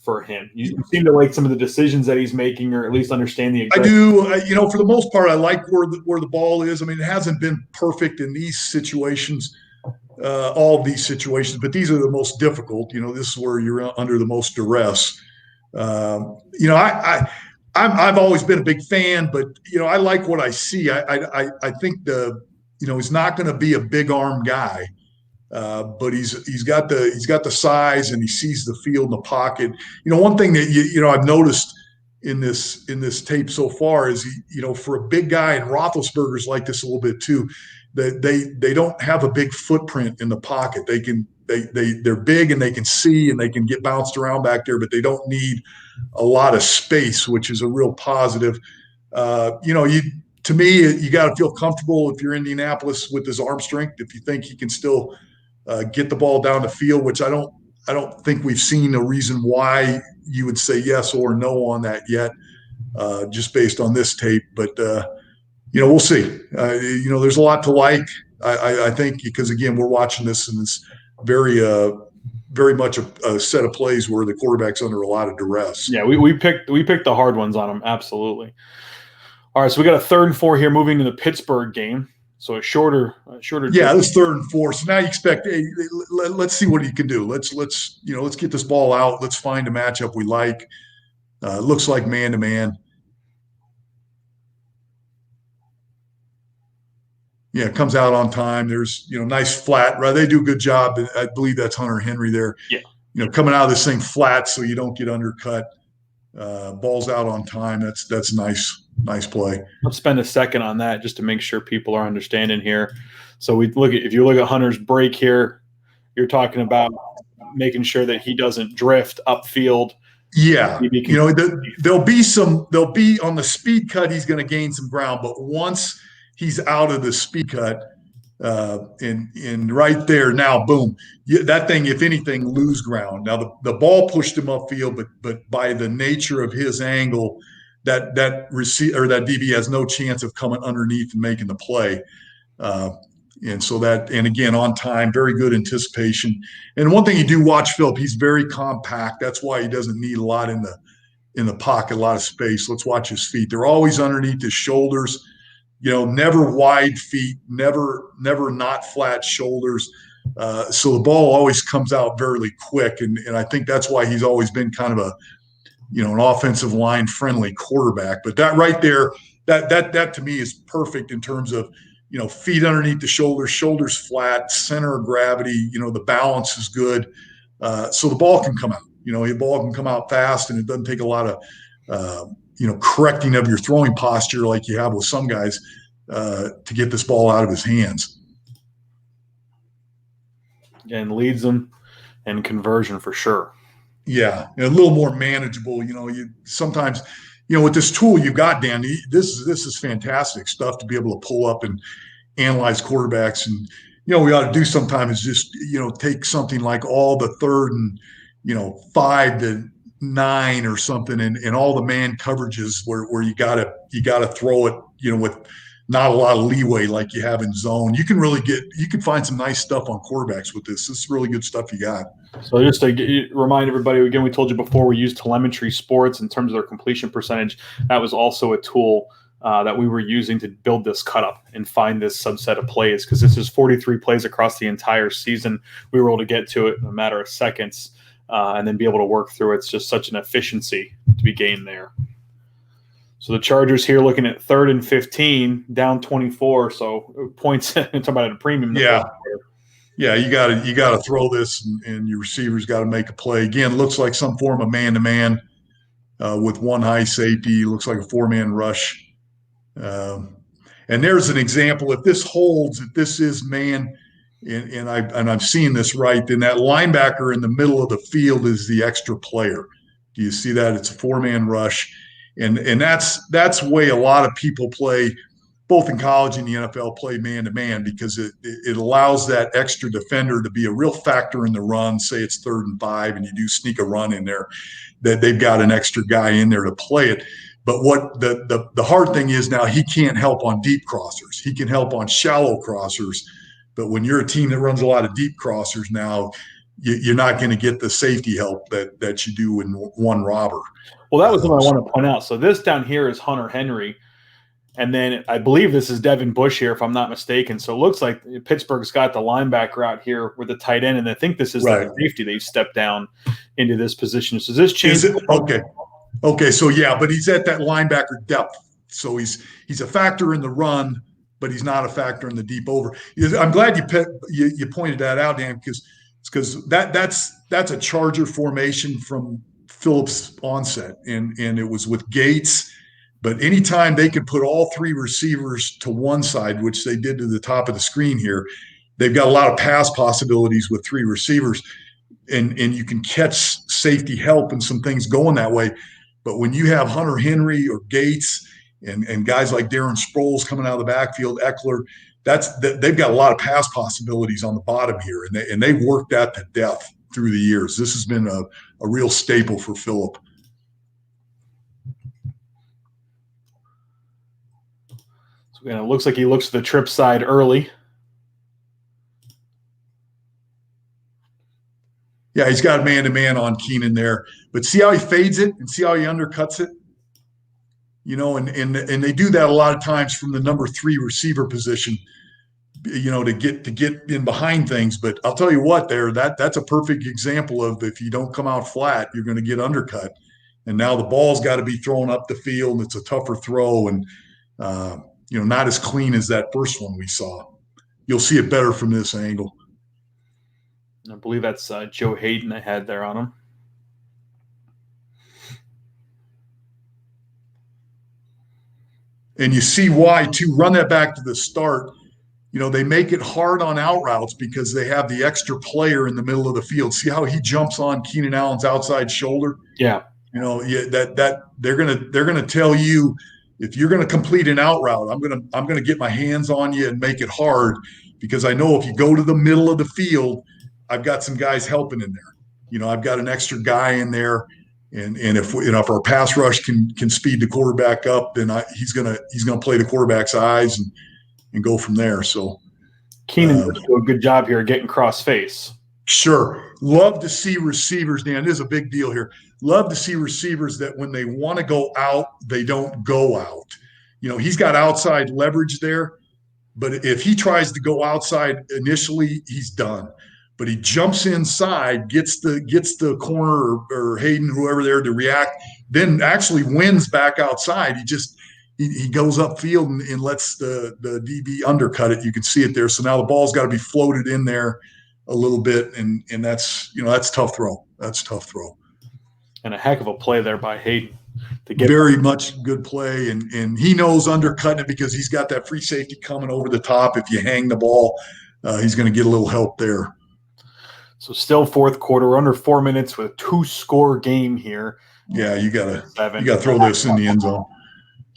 for him. You seem to like some of the decisions that he's making, or at least understand the. I do. For the most part, I like where the ball is. I mean, it hasn't been perfect in these situations. All of these situations, but these are the most difficult. This is where you're under the most duress. I've always been a big fan, but I like what I see. I think he's not going to be a big arm guy, but he's got the size, and he sees the field in the pocket. One thing that I've noticed in this tape so far is for a big guy, and Roethlisberger's like this a little bit too. They don't have a big footprint in the pocket. They're big, and they can see, and they can get bounced around back there, but they don't need a lot of space, which is a real positive. To me, you got to feel comfortable if you're Indianapolis with his arm strength. If you think he can still get the ball down the field, which I don't think we've seen a reason why you would say yes or no on that yet, just based on this tape. But we'll see. There's a lot to like. I think, because again, we're watching this, and it's very much a set of plays where the quarterback's under a lot of duress. Yeah, we picked the hard ones on him. Absolutely. All right, so we got a 3rd and 4 here, moving to the Pittsburgh game. So a shorter. Yeah, this 3rd and 4. So now you expect, hey, let's see what he can do. Let's get this ball out. Let's find a matchup we like. Looks like man to man. Yeah, comes out on time. There's, nice flat, right? They do a good job. I believe that's Hunter Henry there. Yeah. Coming out of this thing flat so you don't get undercut. Ball's out on time. That's nice play. Let's spend a second on that just to make sure people are understanding here. So if you look at Hunter's break here, you're talking about making sure that he doesn't drift upfield. Yeah. There'll be on the speed cut, he's going to gain some ground, but once he's out of the speed cut, and right there now, boom, that thing, if anything, lose ground. Now the ball pushed him upfield, but by the nature of his angle, that receiver or that DB has no chance of coming underneath and making the play. And again, on time, very good anticipation. And one thing you do watch Phillip, he's very compact. That's why he doesn't need a lot in the pocket, a lot of space. Let's watch his feet. They're always underneath his shoulders. Never wide feet, never not flat shoulders. So the ball always comes out very quick. And I think that's why he's always been kind of an offensive line friendly quarterback. But that right there, that to me is perfect in terms of, feet underneath the shoulders flat, center of gravity, the balance is good. So the ball can come out, the ball can come out fast, and it doesn't take a lot of, correcting of your throwing posture like you have with some guys to get this ball out of his hands. And leads them in conversion for sure. Yeah, and a little more manageable. You sometimes, with this tool you got, Dan, this is fantastic stuff to be able to pull up and analyze quarterbacks. And we ought to do sometime is just take something like all the 3rd and 5 to 9 or something, and all the man coverages where you gotta throw it with not a lot of leeway like you have in zone. You can find some nice stuff on quarterbacks with this. This is really good stuff you got. So just to remind everybody, again, we told you before we used Telemetry Sports in terms of their completion percentage. That was also a tool that we were using to build this cut up and find this subset of plays, because this is 43 plays across the entire season. We were able to get to it in a matter of seconds and then be able to work through it. It's just such an efficiency to be gained there. So the Chargers here looking at 3rd and 15, down 24. So points, talking about a premium. Yeah. Yeah, you got to throw this, and your receivers got to make a play. Again, looks like some form of man-to-man with one high safety. Looks like a 4-man rush. And there's an example. If this holds, if this is man, and I've seen this right, then that linebacker in the middle of the field is the extra player. Do you see that? It's a 4-man rush, and that's the way a lot of people play, both in college and the NFL, play man-to-man, because it allows that extra defender to be a real factor in the run. Say it's 3rd and 5 and you do sneak a run in there, that they've got an extra guy in there to play it. But what the hard thing is now, he can't help on deep crossers. He can help on shallow crossers. But when you're a team that runs a lot of deep crossers now, you're not going to get the safety help that you do in one robber. Well, that was what I want to point out. So this down here is Hunter Henry. And then I believe this is Devin Bush here, if I'm not mistaken. So it looks like Pittsburgh's got the linebacker out here with the tight end, and I think this is the safety. They've stepped down into this position. So this change. Okay. So yeah, but he's at that linebacker depth. So he's a factor in the run, but he's not a factor in the deep over. I'm glad you pointed that out, Dan, because that's a Charger formation from Phillip's onset, and it was with Gates. But anytime they could put all 3 receivers to one side, which they did to the top of the screen here, they've got a lot of pass possibilities with 3 receivers, and you can catch safety help and some things going that way. But when you have Hunter Henry or Gates and guys like Darren Sproles coming out of the backfield, Eckler, they've got a lot of pass possibilities on the bottom here, and they've worked that to death through the years. This has been a real staple for Phillip. And it looks like he looks to the trip side early. Yeah, he's got man-to-man on Keenan there. But see how he fades it and see how he undercuts it? And they do that a lot of times from the number 3 receiver position, to get in behind things. But I'll tell you what, that's a perfect example of, if you don't come out flat, you're going to get undercut. And now the ball's got to be thrown up the field. It's a tougher throw, and not as clean as that first one we saw. You'll see it better from this angle. I believe that's Joe Hayden I had there on him. And you see why, too. Run that back to the start. They make it hard on out routes because they have the extra player in the middle of the field. See how he jumps on Keenan Allen's outside shoulder? Yeah. That they're gonna tell you, if you're going to complete an out route, I'm going to get my hands on you and make it hard, because I know if you go to the middle of the field, I've got some guys helping in there. I've got an extra guy in there, and if our pass rush can speed the quarterback up, then he's going to play the quarterback's eyes and go from there. So Keenan does do a good job here getting cross face. Sure. Love to see receivers, Dan. This is a big deal here. Love to see receivers that when they want to go out, they don't go out. He's got outside leverage there, But if he tries to go outside initially, he's done. But he jumps inside, gets the corner or Hayden, whoever there, to react, then actually wins back outside. He goes upfield and lets the DB undercut it. You can see it there. So now the ball's got to be floated in there a little bit, and that's tough throw. That's tough throw. And a heck of a play there by Hayden to get very much good play, and he knows undercutting it because he's got that free safety coming over the top. If you hang the ball, he's going to get a little help there. So still fourth quarter, we're under 4 minutes with a 2-score game here. Yeah, you gotta throw this in the end zone.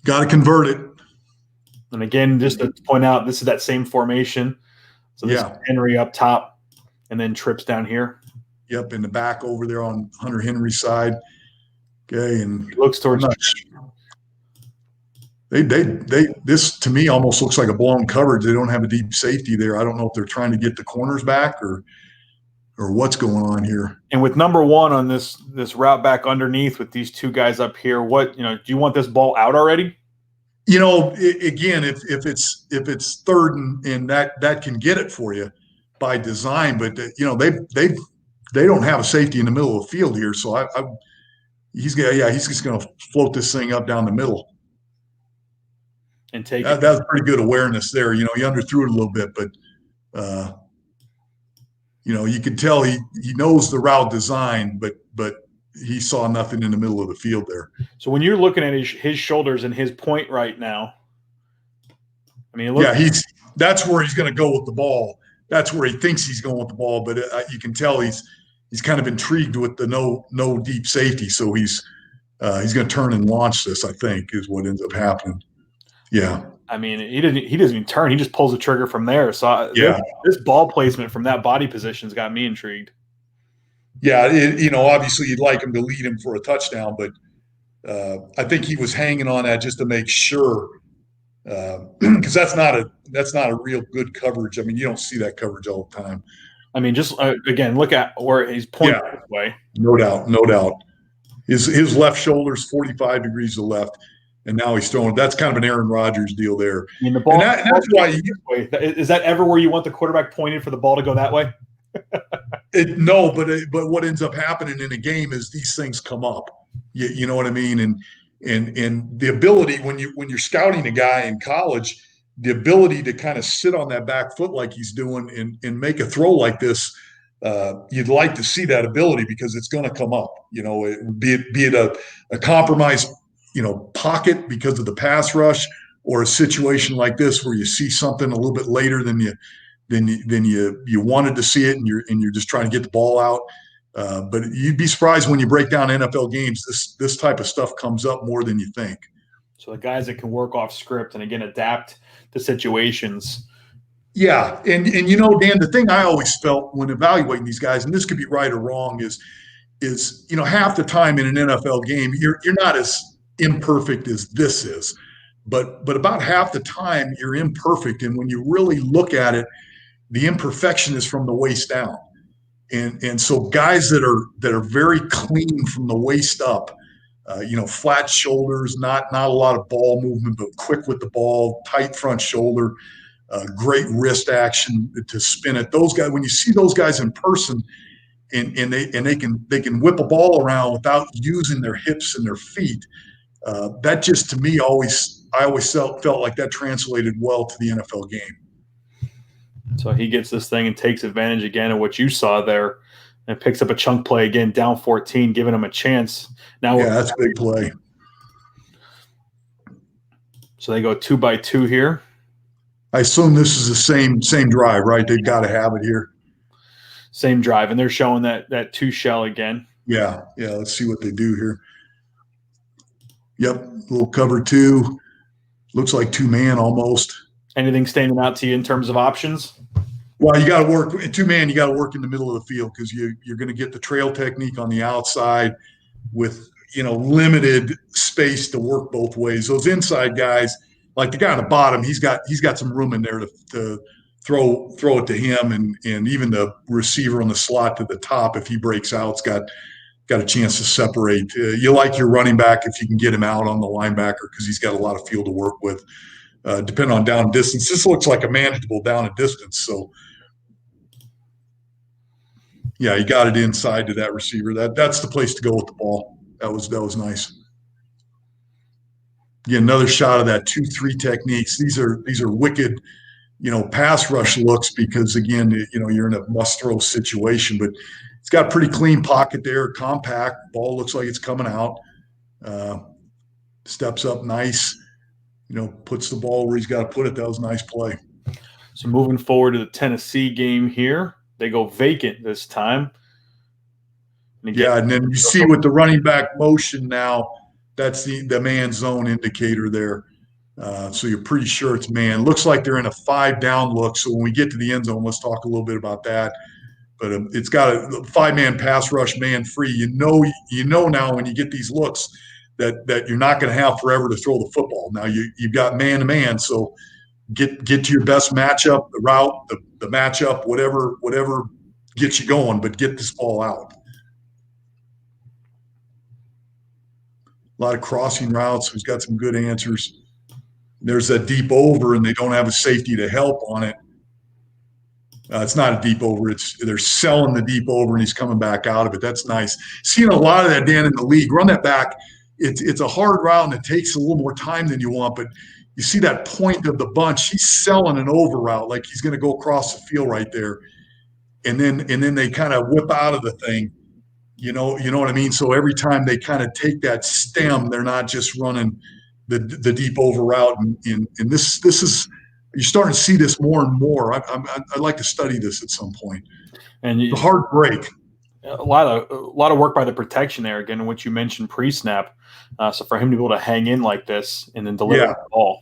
Got to convert it. And again, just to point out, this is that same formation. So this is Henry up top, and then trips down here. Yep, in the back over there on Hunter Henry's side. Okay, and he looks towards. This to me almost looks like a blown coverage. They don't have a deep safety there. I don't know if they're trying to get the corners back or what's going on here. And with number one on this route back underneath with these two guys up here, do you want this ball out already? Again, if it's third and that can get it for you by design, but they don't have a safety in the middle of the field here, so he's just going to float this thing up down the middle and take it. That's pretty good awareness there. He underthrew it a little bit, but you could tell he knows the route design, but he saw nothing in the middle of the field there. So when you're looking at his shoulders and his point right now, I mean, that's where he's going to go with the ball. That's where he thinks he's going with the ball, but you can tell he's kind of intrigued with the no deep safety. So he's going to turn and launch this, I think, is what ends up happening. Yeah. I mean, he doesn't even turn. He just pulls the trigger from there. So this ball placement from that body position's got me intrigued. Yeah, obviously you'd like him to lead him for a touchdown, but I think he was hanging on that just to make sure, because that's not a real good coverage. I mean, you don't see that coverage all the time. I mean, just again, look at where he's pointing this way. No doubt. His left shoulder's 45 degrees to the left, and now he's throwing. That's kind of an Aaron Rodgers deal there. I mean, the ball. And that's why. Is that ever where you want the quarterback pointed for the ball to go that way? No, but what ends up happening in a game is these things come up. You know what I mean? And the ability when you're scouting a guy in college, the ability to kind of sit on that back foot like he's doing and make a throw like this, you'd like to see that ability because it's going to come up. Be it a compromised pocket because of the pass rush, or a situation like this where you see something a little bit later than you wanted to see it, and you're just trying to get the ball out. But you'd be surprised when you break down NFL games, this type of stuff comes up more than you think. So the guys that can work off script and again adapt to situations. Yeah, and Dan, the thing I always felt when evaluating these guys, and this could be right or wrong, is half the time in an NFL game you're not as imperfect as this is, but about half the time you're imperfect, and when you really look at it, the imperfection is from the waist down. And so guys that are very clean from the waist up, flat shoulders, not a lot of ball movement, but quick with the ball, tight front shoulder, great wrist action to spin it. Those guys, when you see those guys in person, and they can whip a ball around without using their hips and their feet, that just to me I always felt like that translated well to the NFL game. So he gets this thing and takes advantage again of what you saw there and picks up a chunk play again, down 14, giving him a chance. Now, that's a big play. So they go 2-by-2 here. I assume this is the same drive, right? They've got to have it here. Same drive, and they're showing that two shell again. Yeah. Let's see what they do here. Yep, little cover two. Looks like two-man almost. Anything standing out to you in terms of options? Well, you got to work two-man. You got to work in the middle of the field because you're going to get the trail technique on the outside with limited space to work both ways. Those inside guys, like the guy on the bottom, he's got some room in there to throw it to him, and even the receiver on the slot to the top, if he breaks out, it's got a chance to separate. You like your running back if you can get him out on the linebacker because he's got a lot of field to work with. depending on down and distance. This looks like a manageable down and distance. So, yeah, he got it inside to that receiver. That's the place to go with the ball. That was nice. Again, another shot of that 2-3 techniques. These are wicked, pass rush looks because, again, you're in a must throw situation, but it's got a pretty clean pocket there, compact. Ball looks like it's coming out. Steps up nice, puts the ball where he's got to put it. That was a nice play. So moving forward to the Tennessee game here, they go vacant this time. And again, and then you see with the running back motion now, that's the man zone indicator there. So you're pretty sure it's man. Looks like they're in a 5-down look. So when we get to the end zone, let's talk a little bit about that. But it's got a 5-man pass rush, man free. You know now when you get these looks that you're not going to have forever to throw the football. Now you've got man to man, so get to your best matchup, the route, the matchup, whatever gets you going, but get this ball out. A lot of crossing routes. Who's got some good answers. There's a deep over, and they don't have a safety to help on it. It's not a deep over. They're selling the deep over, and he's coming back out of it. That's nice. Seeing a lot of that, Dan, in the league. Run that back. It's a hard route, and it takes a little more time than you want, but you see that point of the bunch. He's selling an over route, like he's going to go across the field right there, and then they kind of whip out of the thing. You know what I mean? So every time they kind of take that stem, they're not just running the deep over route. And this is you're starting to see this more and more. I'd like to study this at some point. And the hard break. A lot of work by the protection there again, which you mentioned pre-snap. So for him to be able to hang in like this and then deliver the ball.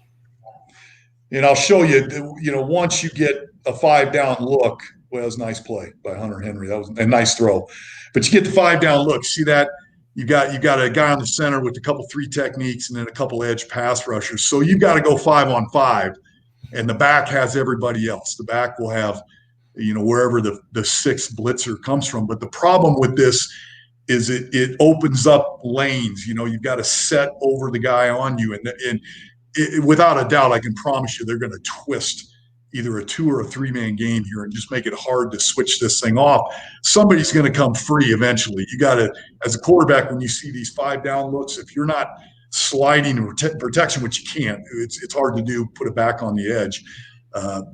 And I'll show you. Once you get a 5-down look, well, it was a nice play by Hunter Henry. That was a nice throw. But you get the 5-down look. See that? You got a guy on the center with a couple 3 techniques and then a couple edge pass rushers. So you've got to go 5-on-5, and the back has everybody else. The back will have, wherever the 6th blitzer comes from. But the problem with this is it opens up lanes. You've got to set over the guy on you, and without a doubt, I can promise you they're going to twist either a 2 or a 3-man game here and just make it hard to switch this thing off. Somebody's going to come free eventually. You got to, as a quarterback, when you see these 5-down looks, if you're not sliding protection, which you can't, it's hard to do, put it back on the edge.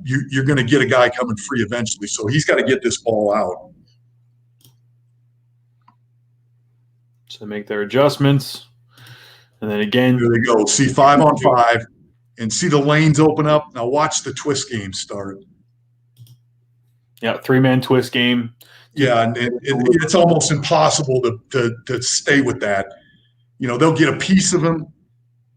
You're going to get a guy coming free eventually. So he's got to get this ball out. So make their adjustments. And then again, there they go. See 5-on-5. And see the lanes open up. Now watch the twist game start. Yeah, 3-man twist game. Yeah, and it's almost impossible to stay with that. They'll get a piece of him,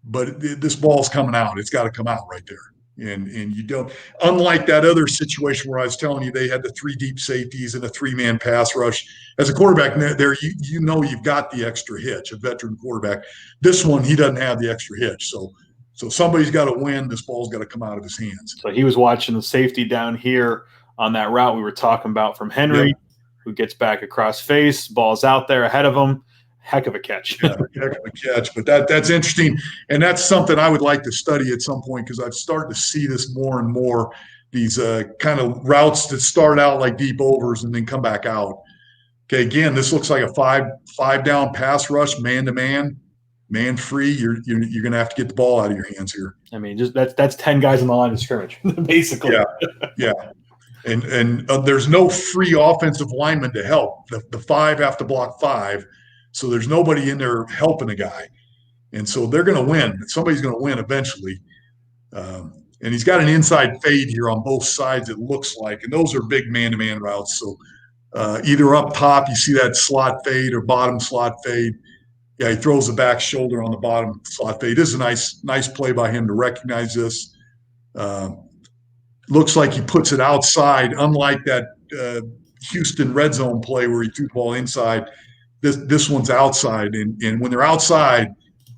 but this ball's coming out. It's got to come out right there. And you don't – unlike that other situation where I was telling you they had the 3 deep safeties and a 3-man pass rush. As a quarterback there, you've got the extra hitch, a veteran quarterback. This one, he doesn't have the extra hitch. So somebody's got to win. This ball's got to come out of his hands. So he was watching the safety down here on that route we were talking about from Henry, who gets back across face, ball's out there ahead of him. Heck of a catch. Heck of a catch. But that's interesting, and that's something I would like to study at some point because I've started to see this more and more, these kind of routes that start out like deep overs and then come back out. Okay, again, this looks like a 5-down pass rush, man-to-man. Man free, you're going to have to get the ball out of your hands here. I mean, just that's 10 guys on the line of scrimmage, basically. Yeah. And there's no free offensive lineman to help. The 5 have to block 5, so there's nobody in there helping a guy. And so they're going to win. Somebody's going to win eventually. And he's got an inside fade here on both sides, it looks like. And those are big man-to-man routes. So either up top, you see that slot fade or bottom slot fade. Yeah, he throws the back shoulder on the bottom slot fade. This is a nice play by him to recognize this. Looks like he puts it outside, unlike that Houston red zone play where he threw the ball inside. This one's outside. And when they're outside,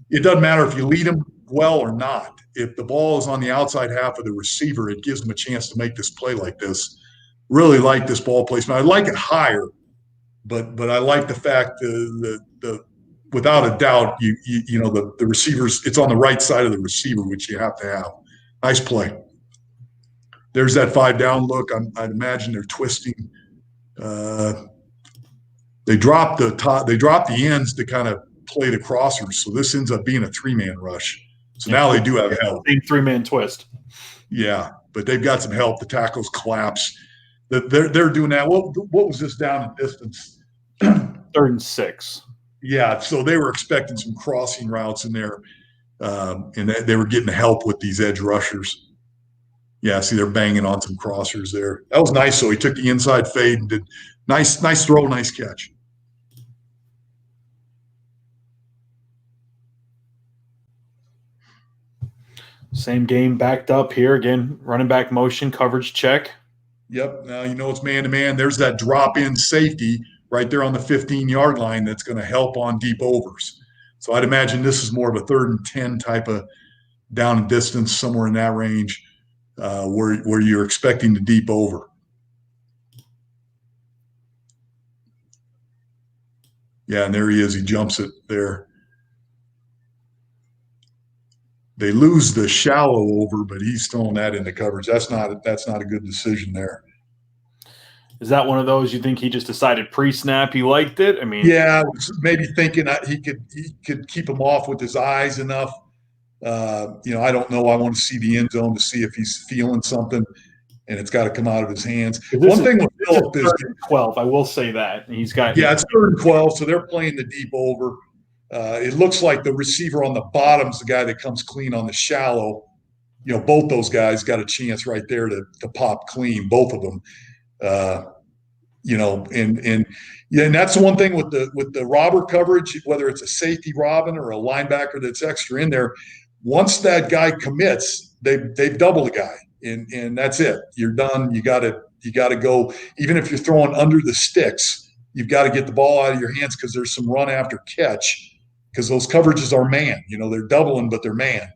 it doesn't matter if you lead them well or not. If the ball is on the outside half of the receiver, it gives them a chance to make this play like this. Really like this ball placement. I like it higher, but I like the fact the without a doubt, the receivers, it's on the right side of the receiver, which you have to have. Nice play. There's that 5 down look. I'd imagine they're twisting. They drop the top. They drop the ends to kind of play the crossers. So this ends up being a 3-man rush. So now they do have help. Big 3-man twist. Yeah, but they've got some help. The tackles collapse. They're doing that. What was this down in distance? 3rd and 6. Yeah, so they were expecting some crossing routes in there, and they were getting help with these edge rushers. Yeah, see, they're banging on some crossers there. That was nice. So he took the inside fade and did nice throw, nice catch. Same game backed up here again. Running back motion, coverage check. Yep. Now you know it's man-to-man. There's that drop-in safety right there on the 15-yard line that's going to help on deep overs. So I'd imagine this is more of a 3rd and 10 type of down and distance, somewhere in that range, where you're expecting the deep over. Yeah, and there he is. He jumps it there. They lose the shallow over, but he's throwing that into coverage. That's not a good decision there. Is that one of those you think he just decided pre-snap he liked it? I mean, yeah, maybe thinking that he could keep him off with his eyes enough. I don't know. I want to see the end zone to see if he's feeling something, and it's got to come out of his hands. One thing with Phillip is 12. I will say that he's got. Yeah, it's 3rd and 12, so they're playing the deep over. It looks like the receiver on the bottom is the guy that comes clean on the shallow. Both those guys got a chance right there to pop clean, both of them. And that's the one thing with the robber coverage, whether it's a safety robbing or a linebacker that's extra in there. Once that guy commits, they've doubled the guy, and that's it. You're done. You got to go. Even if you're throwing under the sticks, you've got to get the ball out of your hands because there's some run after catch. Because those coverages are man, they're doubling, but they're man.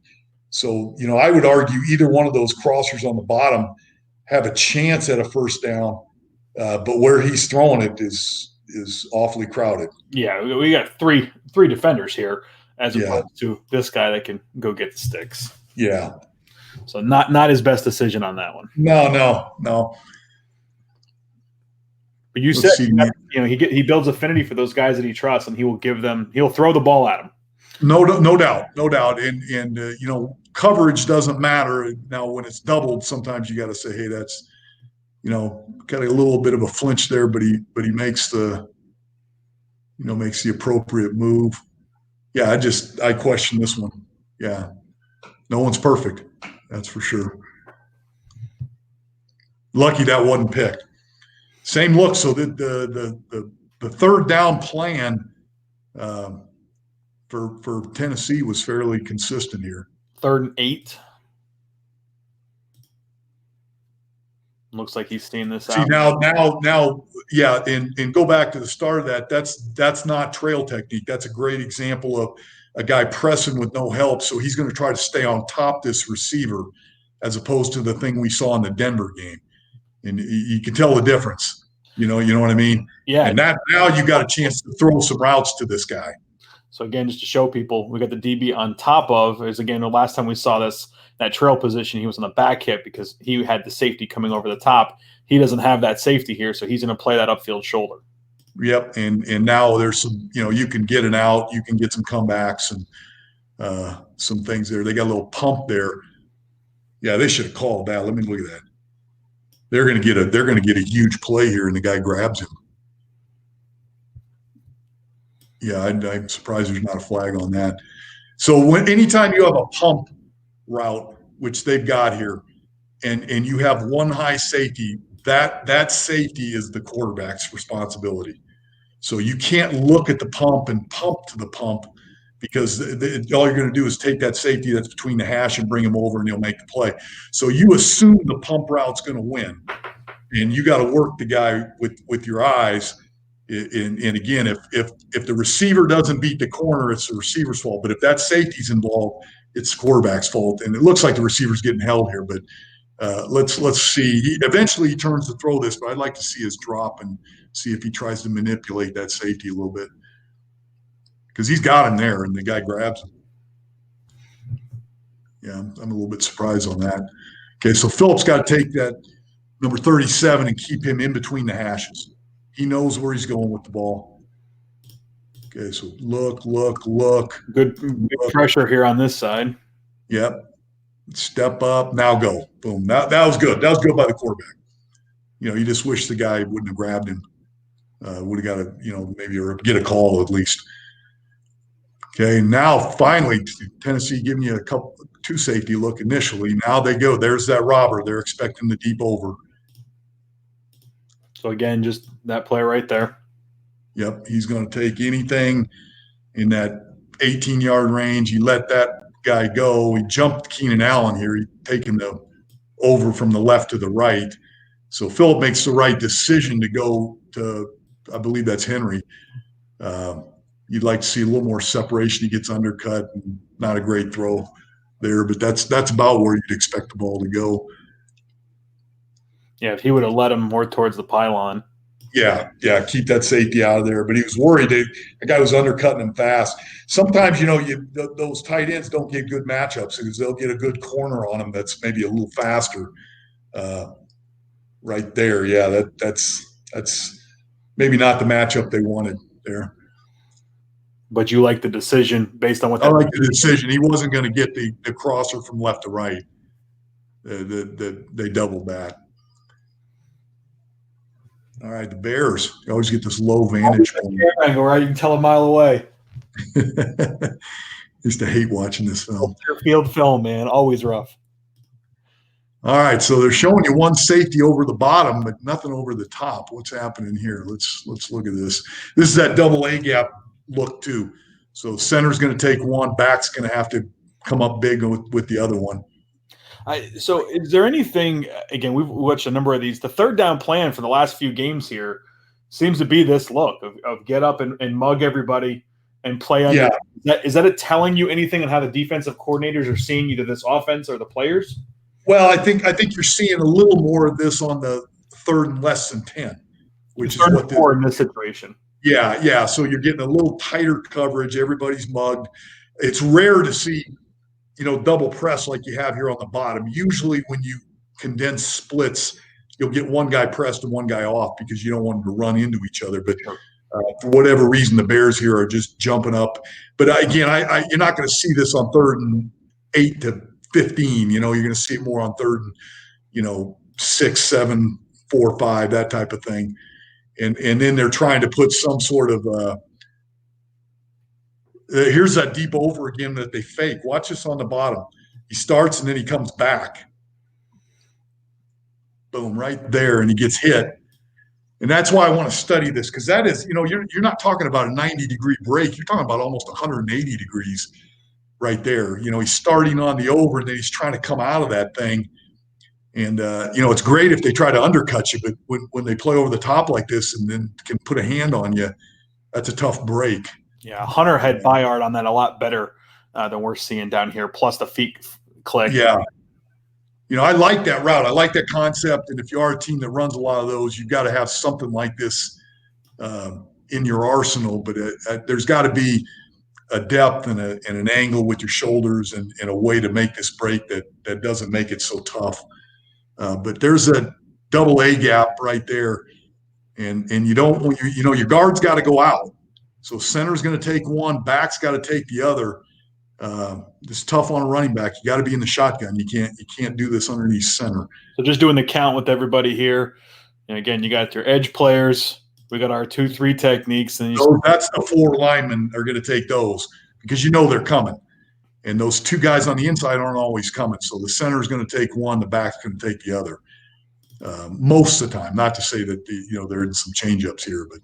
So, I would argue either one of those crossers on the bottom have a chance at a first down, but where he's throwing it is awfully crowded. Yeah, we got three defenders here as opposed to this guy that can go get the sticks. Yeah. So not his best decision on that one. No. But you said he builds affinity for those guys that he trusts, and he'll throw the ball at them. No doubt. And coverage doesn't matter. Now, when it's doubled, sometimes you got to say, hey, that's, got a little bit of a flinch there, but he makes the appropriate move. Yeah, I question this one. Yeah. No one's perfect. That's for sure. Lucky that wasn't picked. Same look. So the 3rd down plan for Tennessee was fairly consistent here. 3rd and 8. Looks like he's seeing this out. See now, yeah, and go back to the start of that. That's not trail technique. That's a great example of a guy pressing with no help. So he's going to try to stay on top of this receiver, as opposed to the thing we saw in the Denver game. And you can tell the difference. You know what I mean? Yeah. And now you got a chance to throw some routes to this guy. So again, just to show people, we got the DB on top of again, the last time we saw that trail position, he was on the back hip because he had the safety coming over the top. He doesn't have that safety here, so he's going to play that upfield shoulder. Yep, and now there's some, you can get an out, you can get some comebacks and some things there. They got a little pump there. Yeah, they should have called that. Let me look at that. They're going to get a huge play here, and the guy grabs him. Yeah, I'm surprised there's not a flag on that. So anytime you have a pump route, which they've got here, and you have one high safety, that safety is the quarterback's responsibility. So you can't look at the pump and pump to the pump, because all you're going to do is take that safety that's between the hash and bring him over, and he'll make the play. So you assume the pump route's going to win, and you got to work the guy with your eyes. And again, if the receiver doesn't beat the corner, it's the receiver's fault. But if that safety's involved, it's the quarterback's fault. And it looks like the receiver's getting held here. But let's see. Eventually he turns to throw this, but I'd like to see his drop and see if he tries to manipulate that safety a little bit, because he's got him there, and the guy grabs him. Yeah, I'm a little bit surprised on that. Okay, so Phillip's got to take that number 37 and keep him in between the hashes. He knows where he's going with the ball. Okay, so look. Good pressure here on this side. Yep. Step up. Now go. Boom. That was good. That was good by the quarterback. You just wish the guy wouldn't have grabbed him. Would have got maybe get a call at least. Okay, now finally Tennessee giving you two safety look initially. Now they go. There's that robber. They're expecting the deep over. So again, just that play right there. Yep, he's going to take anything in that 18-yard range. He let that guy go. He jumped Keenan Allen here. He's taking the over from the left to the right. So Phillip makes the right decision to go to, I believe that's Henry. You'd like to see a little more separation. He gets undercut. Not a great throw there, but that's about where you'd expect the ball to go. Yeah, if he would have let him more towards the pylon. Yeah, keep that safety out of there. But he was worried. The guy was undercutting him fast. Sometimes, those tight ends don't get good matchups because they'll get a good corner on them that's maybe a little faster. Right there, yeah, that's maybe not the matchup they wanted there. But you like the decision based on what I like the decision. He wasn't going to get the crosser from left to right. They doubled that. All right, the Bears. You always get this low vantage point. Angle, right? You can tell a mile away. Used to hate watching this film. Field film, man, always rough. All right, so they're showing you one safety over the bottom, but nothing over the top. What's happening here? Let's look at this. This is that double A gap look too. So center's going to take one, back's going to have to come up big with the other one. So is there anything, again, we've watched a number of these, the third down plan for the last few games here seems to be this look of get up and mug everybody and play under. Yeah. Is that telling you anything on how the defensive coordinators are seeing either this offense or the players? Well, I think you're seeing a little more of this on the third and less than 10, which is what in this situation. Yeah. So you're getting a little tighter coverage. Everybody's mugged. It's rare to see, double press like you have here on the bottom. Usually when you condense splits, you'll get one guy pressed and one guy off because you don't want them to run into each other. But for whatever reason, the Bears here are just jumping up. But again, you're not going to see this on 3rd and 8 to 15. You're going to see it more on 3rd and 6, 7, 4, 5, that type of thing. And then they're trying to put some sort of here's that deep over again that they fake. Watch this on the bottom. He starts and then he comes back. Boom, right there, and he gets hit. And that's why I want to study this, because that is, you're not talking about a 90-degree break. You're talking about almost 180 degrees right there. He's starting on the over, and then he's trying to come out of that thing. And, it's great if they try to undercut you, but when they play over the top like this and then can put a hand on you, that's a tough break. Yeah, Hunter had Bayard on that a lot better than we're seeing down here, plus the feet click. Yeah. I like that route. I like that concept. And if you are a team that runs a lot of those, you've got to have something like this in your arsenal. But there's got to be a depth and an angle with your shoulders and a way to make this break that doesn't make it so tough. But there's a double A gap right there. And you don't, your guard's got to go out. So center's going to take one, back's got to take the other. It's tough on a running back. You got to be in the shotgun. You can't do this underneath center. So just doing the count with everybody here. And again, you got your edge players. We got our 2-3 techniques. And that's the 4 linemen are going to take those because they're coming. And those 2 guys on the inside aren't always coming. So the center is going to take one, the back's going to take the other. Most of the time. Not to say that there are some change-ups here, but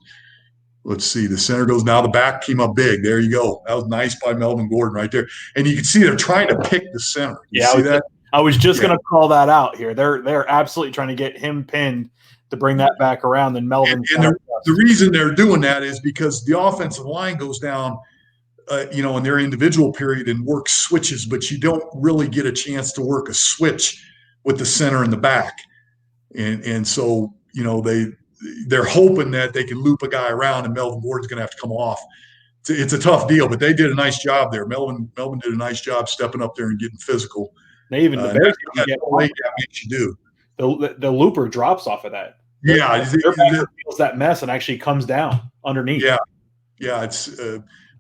let's see. The center goes now. The back came up big. There you go. That was nice by Melvin Gordon right there. And you can see they're trying to pick the center. You see that? I was just going to call that out here. They're absolutely trying to get him pinned to bring that back around. Then Melvin. And the reason they're doing that is because the offensive line goes down, in their individual period and works switches, but you don't really get a chance to work a switch with the center and the back. And so, they're hoping that they can loop a guy around and Melvin Gordon's going to have to come off. it's a tough deal, but they did a nice job there. Melvin did a nice job stepping up there and getting physical. Even the Bears can get late that makes you do. The looper drops off of that. Their backer feels that mess and actually comes down underneath. Yeah. It's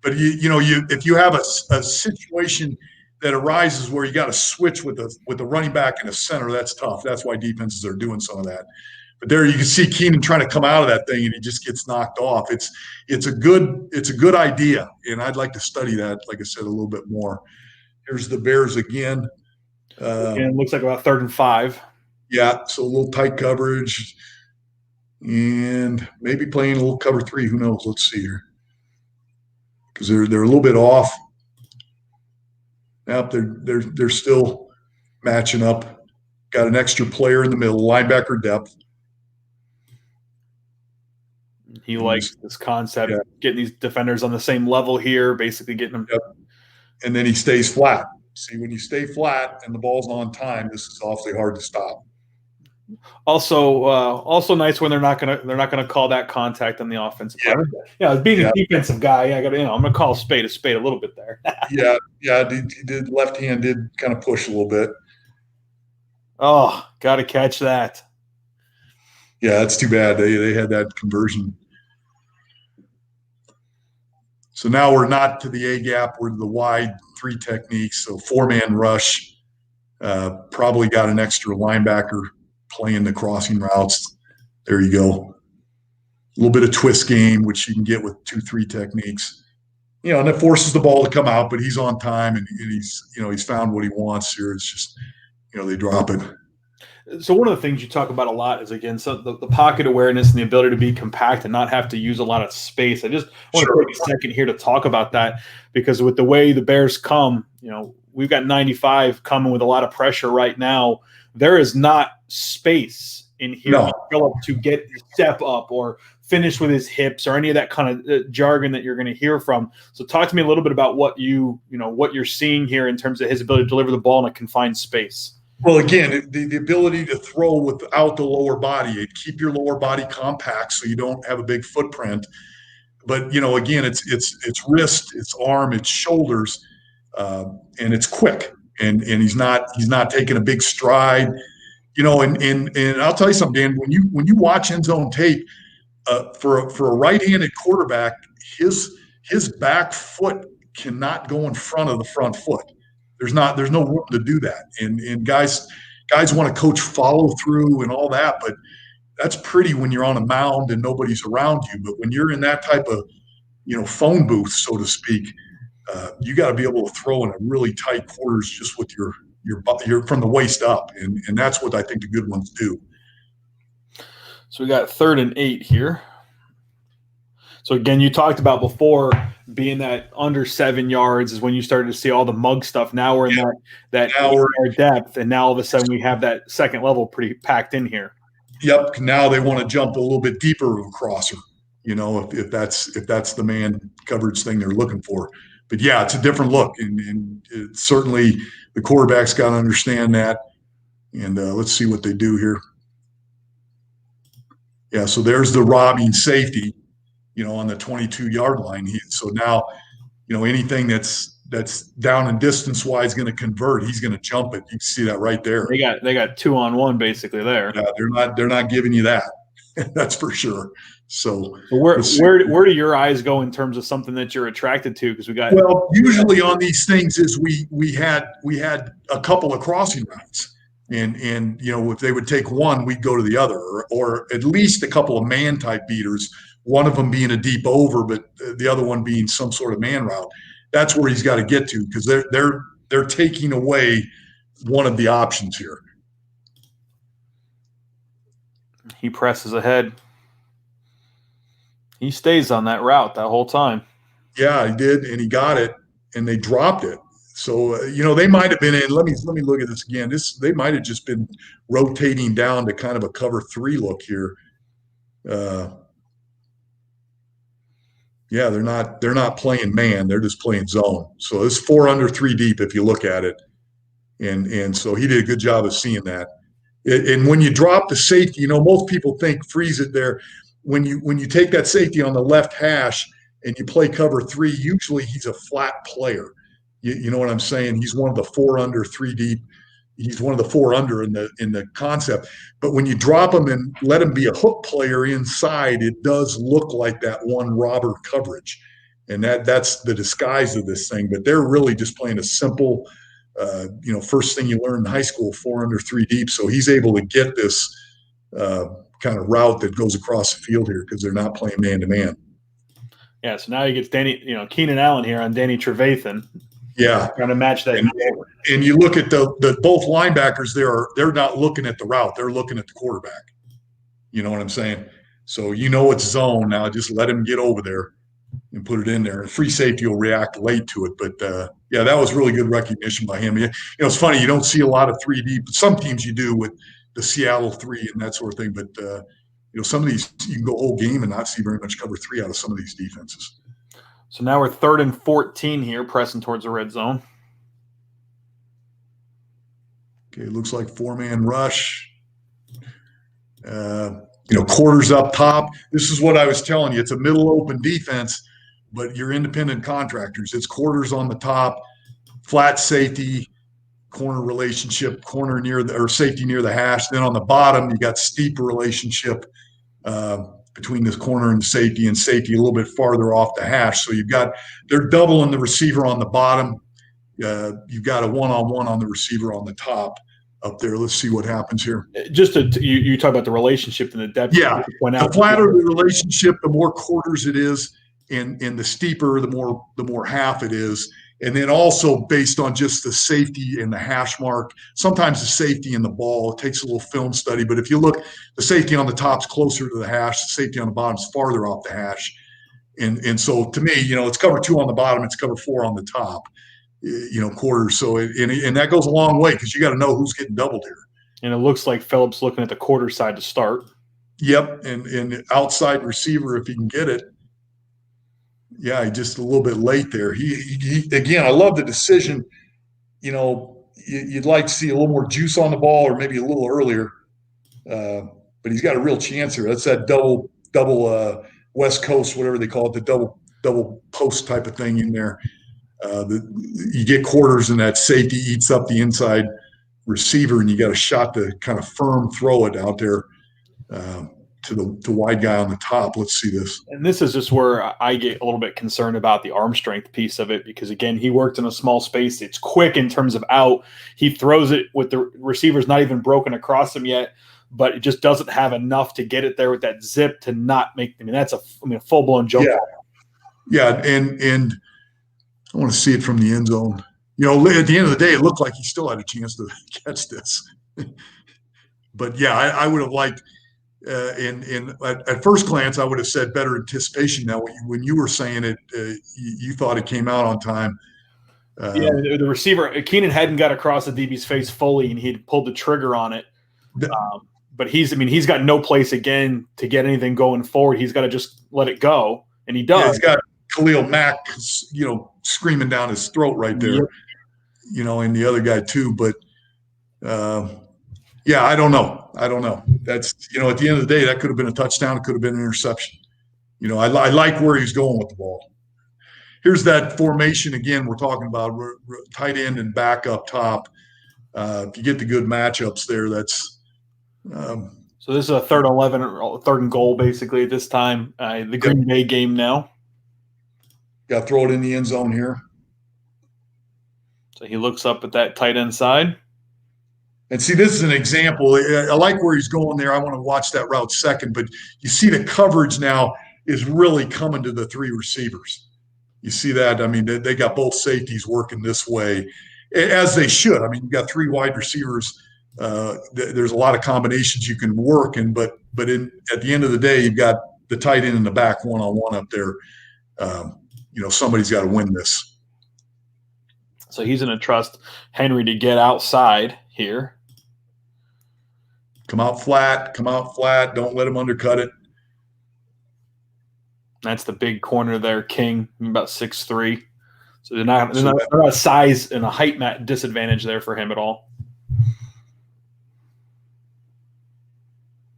but if you have a situation that arises where you got to switch with a running back and a center, that's tough. That's why defenses are doing some of that. But there you can see Keenan trying to come out of that thing and he just gets knocked off. It's a good idea, and I'd like to study that, like I said, a little bit more. Here's the Bears again. It looks like about 3rd and 5. Yeah, so a little tight coverage and maybe playing a little cover 3. Who knows? Let's see here. Because they're a little bit off. Now they're still matching up. Got an extra player in the middle, linebacker depth. He likes this concept, getting these defenders on the same level here, basically getting them. Yep. And then he stays flat. See, when you stay flat and the ball's on time, this is awfully hard to stop. Also nice when they're not gonna call that contact on the offensive side. Yeah, being a defensive guy, I'm gonna call a spade a little bit there. Yeah, he did. Left hand did kind of push a little bit. Oh, gotta catch that. Yeah, that's too bad. They had that conversion. So now we're not to the A gap, we're to the wide 3 techniques. So 4-man rush, probably got an extra linebacker playing the crossing routes. There you go. A little bit of twist game, which you can get with 2-3 techniques. And it forces the ball to come out, but he's on time and he's found what he wants here. It's just, they drop it. So one of the things you talk about a lot is, again, the pocket awareness and the ability to be compact and not have to use a lot of space. I just want to take a second here to talk about that, because with the way the Bears come, we've got 95 coming with a lot of pressure right now. There is not space in here for Phillip to get step up or finish with his hips or any of that kind of jargon that you're going to hear from. So talk to me a little bit about what you're seeing here in terms of his ability to deliver the ball in a confined space. Well, again, the ability to throw without the lower body, keep your lower body compact so you don't have a big footprint. But, again, it's wrist, it's arm, it's shoulders, and it's quick. And he's not taking a big stride, and I'll tell you something, Dan, when you watch end zone tape, for a right-handed quarterback, his back foot cannot go in front of the front foot. There's no room to do that. And guys want to coach follow through and all that, but that's pretty when you're on a mound and nobody's around you. But when you're in that type of, phone booth, so to speak, you got to be able to throw in a really tight quarters just with your from the waist up. And that's what I think the good ones do. So we got 3rd and 8 here. So again, you talked about before being that under 7 yards is when you started to see all the mug stuff. Now we're in that 8-yard depth, and now all of a sudden we have that second level pretty packed in here. Yep. Now they want to jump a little bit deeper of a crosser, if that's the man coverage thing they're looking for. But yeah, it's a different look, and certainly the quarterback's got to understand that. And let's see what they do here. Yeah, so there's the robbing safety, on the 22-yard line. So now, anything that's down and distance-wise going to convert, he's going to jump it. You can see that right there. They got 2-on-1 basically there. Yeah, they're not giving you that. That's for sure. So where do your eyes go in terms of something that you're attracted to? Because usually on these things is we had a couple of crossing routes. And if they would take one, we'd go to the other, or at least a couple of man type beaters, one of them being a deep over, but the other one being some sort of man route. That's where he's got to get to, because they're taking away one of the options here. He presses ahead. He stays on that route that whole time. Yeah, he did, and he got it, and they dropped it. So, they might have been in. Let me look at this again. They might have just been rotating down to kind of a cover 3 look here. Yeah, they're not playing man. They're just playing zone. So it's 4 under 3 deep if you look at it. And so he did a good job of seeing that. And when you drop the safety, most people think freeze it there. When you take that safety on the left hash, and you play cover 3, usually he's a flat player. You know what I'm saying? He's one of the 4 under 3 deep. He's one of the 4 under in the concept. But when you drop him and let him be a hook player inside, it does look like that one robber coverage. And that's the disguise of this thing. But they're really just playing a simple, first thing you learn in high school, 4 under 3 deep. So he's able to get this kind of route that goes across the field here because they're not playing man-to-man. Yeah, so now he gets Keenan Allen here on Danny Trevathan. Yeah, trying to match that. And you look at the both linebackers. They're not looking at the route; they're looking at the quarterback. You know what I'm saying? So it's zone now. Just let him get over there and put it in there. Free safety will react late to it, but that was really good recognition by him. It's funny, you don't see a lot of 3D, but some teams you do with the Seattle 3 and that sort of thing. But some of these you can go whole game and not see very much cover 3 out of some of these defenses. So now we're 3rd and 14 here, pressing towards the red zone. Okay, looks like 4-man rush. Quarters up top. This is what I was telling you. It's a middle open defense, but you're independent contractors. It's quarters on the top, flat safety, corner relationship, corner safety near the hash. Then on the bottom, you got steep relationship between this corner and safety a little bit farther off the hash. So they're doubling the receiver on the bottom. You've got a one-on-one on the receiver on the top up there. Let's see what happens here. Just you talk about the relationship and the depth. Yeah, the flatter the relationship, the more quarters it is, and the steeper, the more half it is. And then also based on just the safety and the hash mark, sometimes the safety and the ball, it takes a little film study. But if you look, the safety on the top's closer to the hash, the safety on the bottom's farther off the hash. And so to me, it's cover 2 on the bottom, it's cover 4 on the top, quarters. So, and that goes a long way because you got to know who's getting doubled here. And it looks like Phillip's looking at the quarter side to start. Yep, and outside receiver if he can get it. Yeah, he just a little bit late there. He again, I love the decision. You'd like to see a little more juice on the ball or maybe a little earlier. But he's got a real chance here. That's that double West Coast, whatever they call it, the double post type of thing in there. You get quarters and that safety eats up the inside receiver, and you got a shot to kind of firm throw it out there to the wide guy on the top. Let's see this. And this is just where I get a little bit concerned about the arm strength piece of it because, again, he worked in a small space. It's quick in terms of out. He throws it with the receivers not even broken across him yet, but it just doesn't have enough to get it there with that zip to not make – that's a full-blown joke. Yeah, and I want to see it from the end zone. At the end of the day, it looked like he still had a chance to catch this. But, yeah, I would have liked at first glance, I would have said better anticipation. Now, when you were saying it, you thought it came out on time. The receiver, Keenan hadn't got across the DB's face fully, and he'd pulled the trigger on it. But he's got no place again to get anything going forward. He's got to just let it go, and he does. Yeah, he's got Khalil Mack, screaming down his throat right there. Yep. And the other guy too. But yeah, I don't know. That's at the end of the day, that could have been a touchdown. It could have been an interception. I like where he's going with the ball. Here's that formation again. We're talking about tight end and back up top. If you get the good matchups there, that's. So this is a 3rd and 11, 3rd and goal basically at this time. The Green Bay game now. Got to throw it in the end zone here. So he looks up at that tight end side. And see, this is an example. I like where he's going there. I want to watch that route second. But you see the coverage now is really coming to the 3 receivers. You see that? They got both safeties working this way, as they should. You've got 3 wide receivers. There's a lot of combinations you can work in. But at the end of the day, you've got the tight end in the back one-on-one up there. Somebody's got to win this. So he's going to trust Henry to get outside here. Come out flat. Don't let him undercut it. That's the big corner there, King, about 6'3". So they're not a size and a height disadvantage there for him at all.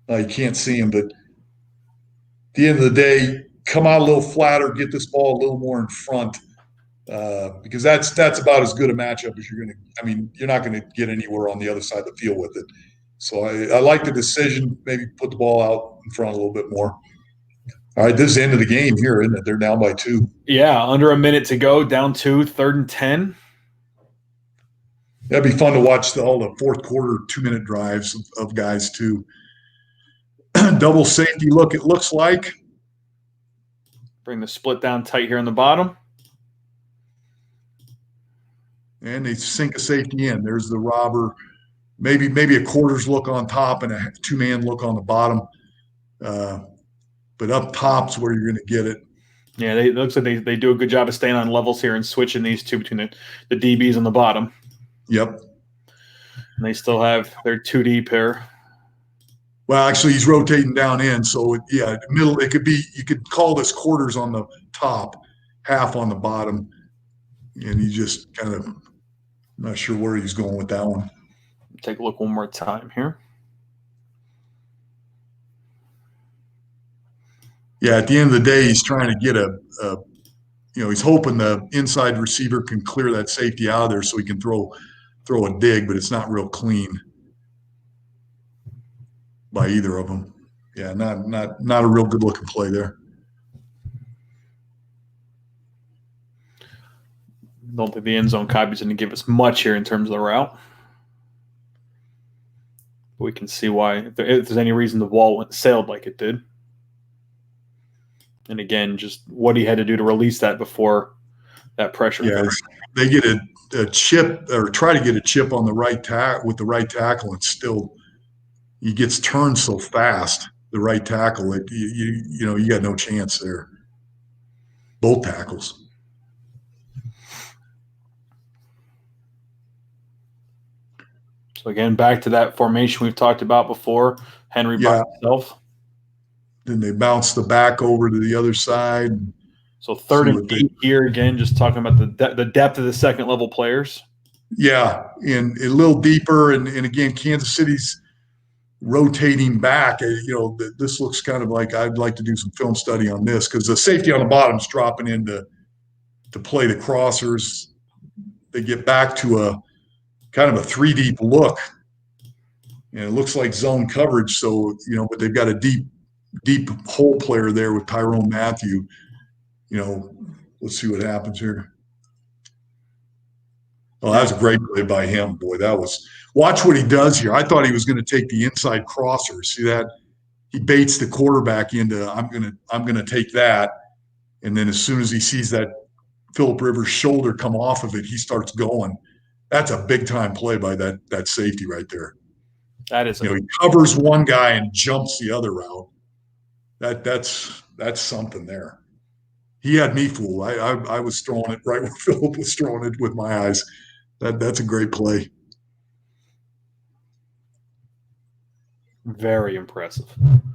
You can't see him, but at the end of the day, come out a little flatter, get this ball a little more in front, because that's about as good a matchup as you're going to. I mean, you're not going to get anywhere on the other side of the field with it. So I like the decision. Maybe put the ball out in front a little bit more. All right, this is the end of the game here, isn't it? They're down by 2. Yeah, under a minute to go, down 2, 3rd and 10. That'd be fun to watch all the fourth quarter 2-minute drives of guys too. Double safety look, it looks like. Bring the split down tight here on the bottom. And they sink a safety in. There's the robber. Maybe a quarters look on top and a 2-man look on the bottom. But up top's where you're going to get it. Yeah, it looks like they do a good job of staying on levels here and switching these two between the DBs on the bottom. Yep. And they still have their 2 deep here. Well, actually, he's rotating down in. So, middle. It could be, you could call this quarters on the top, half on the bottom. And he just kind of, not sure where he's going with that one. Take a look one more time here. Yeah, at the end of the day, he's trying to get he's hoping the inside receiver can clear that safety out of there so he can throw a dig, but it's not real clean by either of them. Yeah, not a real good looking play there. Don't think the end zone copy is going to give us much here in terms of the route. But we can see why, if there's any reason the ball sailed like it did. And again, just what he had to do to release that before that pressure. Yeah, they get a chip, or try to get a chip on the right with the right tackle, and still he gets turned so fast. The right tackle, you got no chance there. Both tackles. So again, back to that formation we've talked about before. Henry by himself. Then they bounce the back over to the other side. So 3rd and 8 here again, just talking about the depth of the second level players. Yeah, and a little deeper, and again, Kansas City's rotating back. This looks kind of like, I'd like to do some film study on this, because the safety on the bottom is dropping in to play the crossers. They get back to a kind of a 3-deep look, and it looks like zone coverage. So, but they've got a deep hole player there with Tyrone Matthew. Let's see what happens here. Oh, that was a great play by him. Boy, watch what he does here. I thought he was going to take the inside crosser. See that? He baits the quarterback into, I'm going to take that. And then as soon as he sees that Phillip Rivers shoulder come off of it, he starts going. That's a big time play by that safety right there. That is, he covers one guy and jumps the other route. That's something there. He had me fooled. I was throwing it right where Phillip was throwing it with my eyes. That's a great play. Very impressive.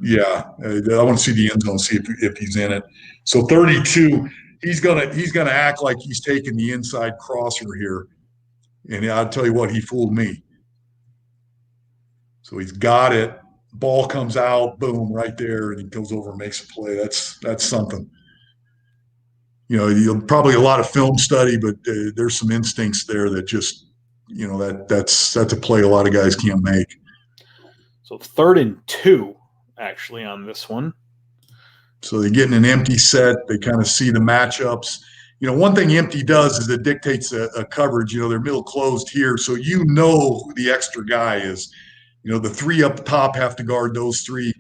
Yeah, I want to see the end zone, see if he's in it. So 32, he's gonna act like he's taking the inside crosser here, and I'll tell you what, he fooled me. So he's got it. Ball comes out, boom, right there, and he goes over and makes a play. That's something. You'll probably a lot of film study, but there's some instincts there that just, that's a play a lot of guys can't make. So 3rd and 2, actually, on this one. So they get in an empty set. They kind of see the matchups. One thing empty does is it dictates a coverage. They're middle closed here, so who the extra guy is. The 3 up top have to guard those 3.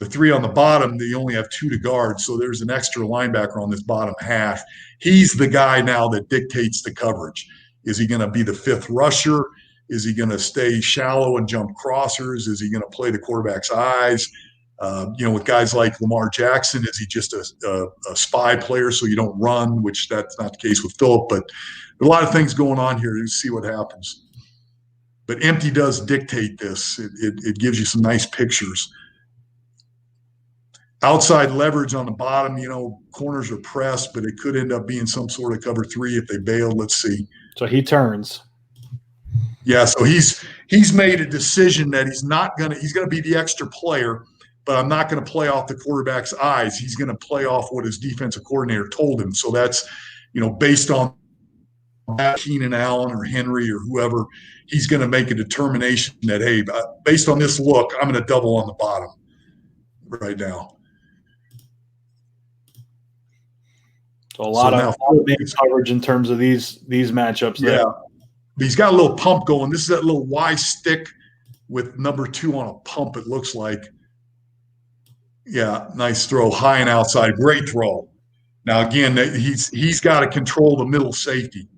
The 3 on the bottom, they only have 2 to guard, so there's an extra linebacker on this bottom half. He's the guy now that dictates the coverage. Is he going to be the 5th rusher? Is he going to stay shallow and jump crossers? Is he going to play the quarterback's eyes? With guys like Lamar Jackson, is he just a spy player so you don't run, which that's not the case with Phillip, but a lot of things going on here. You see what happens. But empty does dictate this. It gives you some nice pictures. Outside leverage on the bottom, corners are pressed, but it could end up being some sort of cover 3 if they bail. Let's see. So he turns. Yeah, so he's made a decision that he's going to be the extra player, but I'm not going to play off the quarterback's eyes. He's going to play off what his defensive coordinator told him. So that's, based on that, Keenan Allen or Henry or whoever, he's going to make a determination that, hey, based on this look, I'm going to double on the bottom right now. So a lot of coverage in terms of these matchups. Yeah. There. He's got a little pump going. This is that little Y stick with number 2 on a pump, it looks like. Yeah, nice throw, high and outside. Great throw. Now, again, he's got to control the middle safety,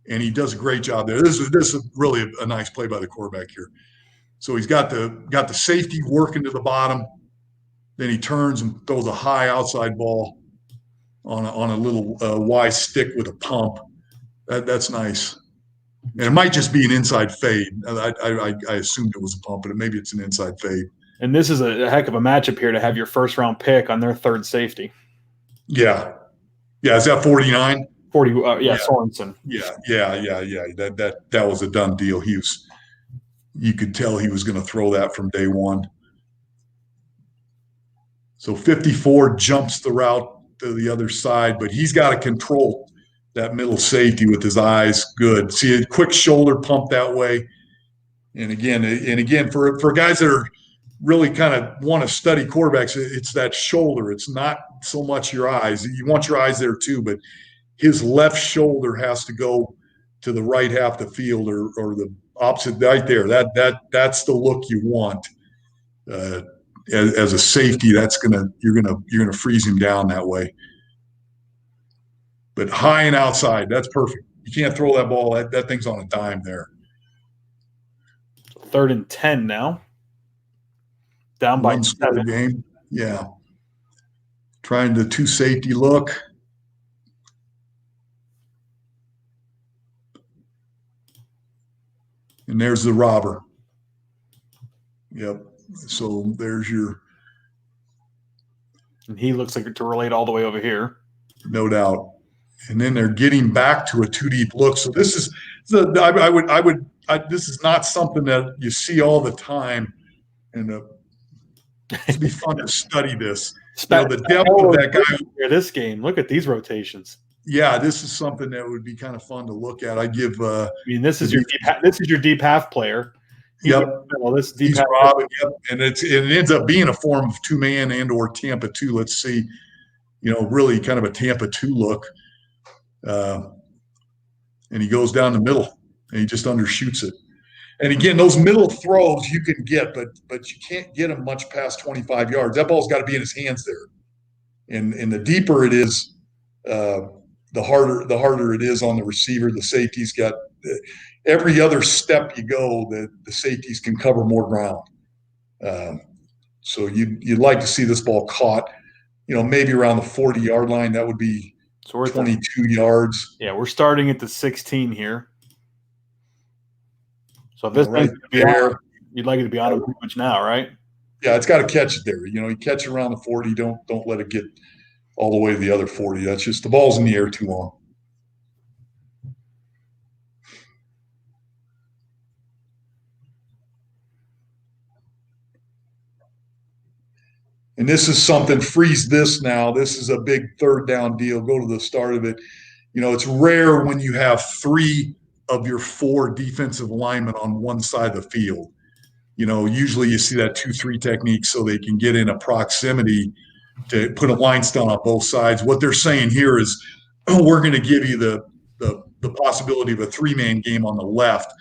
and he does a great job there. This is really a nice play by the quarterback here. So he's got the safety working to the bottom. Then he turns and throws a high outside ball on a little Y stick with a pump. That's nice. And it might just be an inside fade. I assumed it was a pump, but maybe it's an inside fade. And this is a heck of a matchup here to have your first-round pick on their third safety. Yeah. Yeah, is that 49? 40, Sorensen. Yeah. That was a done deal. You could tell he was going to throw that from day one. So 54 jumps the route to the other side, but he's got to control that middle safety with his eyes. Good. See a quick shoulder pump that way. And again, for guys that are really kind of want to study quarterbacks, it's that shoulder. It's not so much your eyes. You want your eyes there too, but his left shoulder has to go to the right half of the field or the opposite right there. That's the look you want. As a safety, you're gonna freeze him down that way. But high and outside, that's perfect. You can't throw that ball. That thing's on a dime there. 3rd and 10 now. Down by 7. Game. Yeah. Trying the 2 safety look. And there's the robber. Yep. So there's your. And he looks like to relate all the way over here. No doubt. And then they're getting back to a 2 deep look. So this is this is not something that you see all the time, and it'd be fun to study this. The depth of that guy. This game, look at these rotations. Yeah, this is something that would be kind of fun to look at. I give. This is your deep half player. Yep. This deep he's half. Robin, yep. And it ends up being a form of 2-man and or Tampa 2. Let's see, really kind of a Tampa 2 look. And he goes down the middle and he just undershoots it. And again, those middle throws you can get, but you can't get them much past 25 yards. That ball's got to be in his hands there. And the deeper it is, the harder it is on the receiver. The safety's got every other step you go, the safeties can cover more ground. So you'd like to see this ball caught, maybe around the 40-yard line. That would be 22 yards. Yeah, we're starting at the 16 here. So if this right there, you'd like it to be on him pretty much now, right? Yeah, it's got to catch it there. You catch it around the 40. Don't let it get all the way to the other 40. That's just the ball's in the air too long. And this is something, freeze this now. This is a big 3rd down deal. Go to the start of it. It's rare when you have 3 of your 4 defensive linemen on one side of the field. Usually you see that 2-3 technique so they can get in a proximity to put a line stun on both sides. What they're saying here is we're going to give you the possibility of a 3-man game on the left.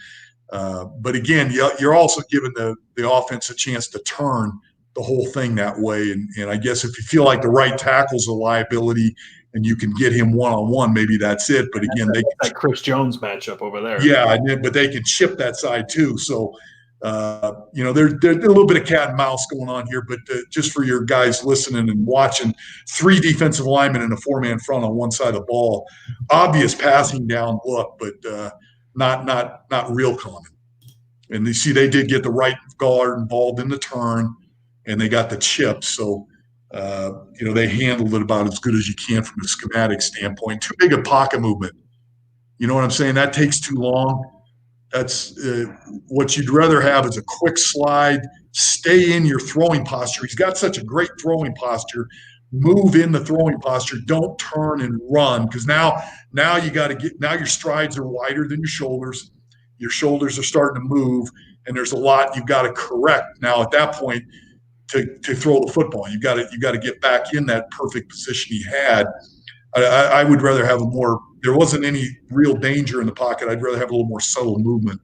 But again, you're also giving the offense a chance to turn the whole thing that way. And I guess if you feel like the right tackle's a liability and you can get him one-on-one, maybe that's it. But again, that Chris Jones matchup over there. Yeah, but they can chip that side too. So, there's a little bit of cat and mouse going on here. But just for your guys listening and watching, 3 defensive linemen in a 4-man front on one side of the ball, obvious passing down look, but not real common. And you see, they did get the right guard involved in the turn, and they got the chip. So, they handled it about as good as you can from a schematic standpoint. Too big a pocket movement. You know what I'm saying? That takes too long. That's what you'd rather have is a quick slide, stay in your throwing posture. He's got such a great throwing posture. Move in the throwing posture. Don't turn and run, because now you got to get, now your strides are wider than your shoulders. Your shoulders are starting to move, and there's a lot you've got to correct now at that point to throw the football. You got to get back in that perfect position he had. I would rather have a more, there wasn't any real danger in the pocket. I'd rather have a little more subtle movement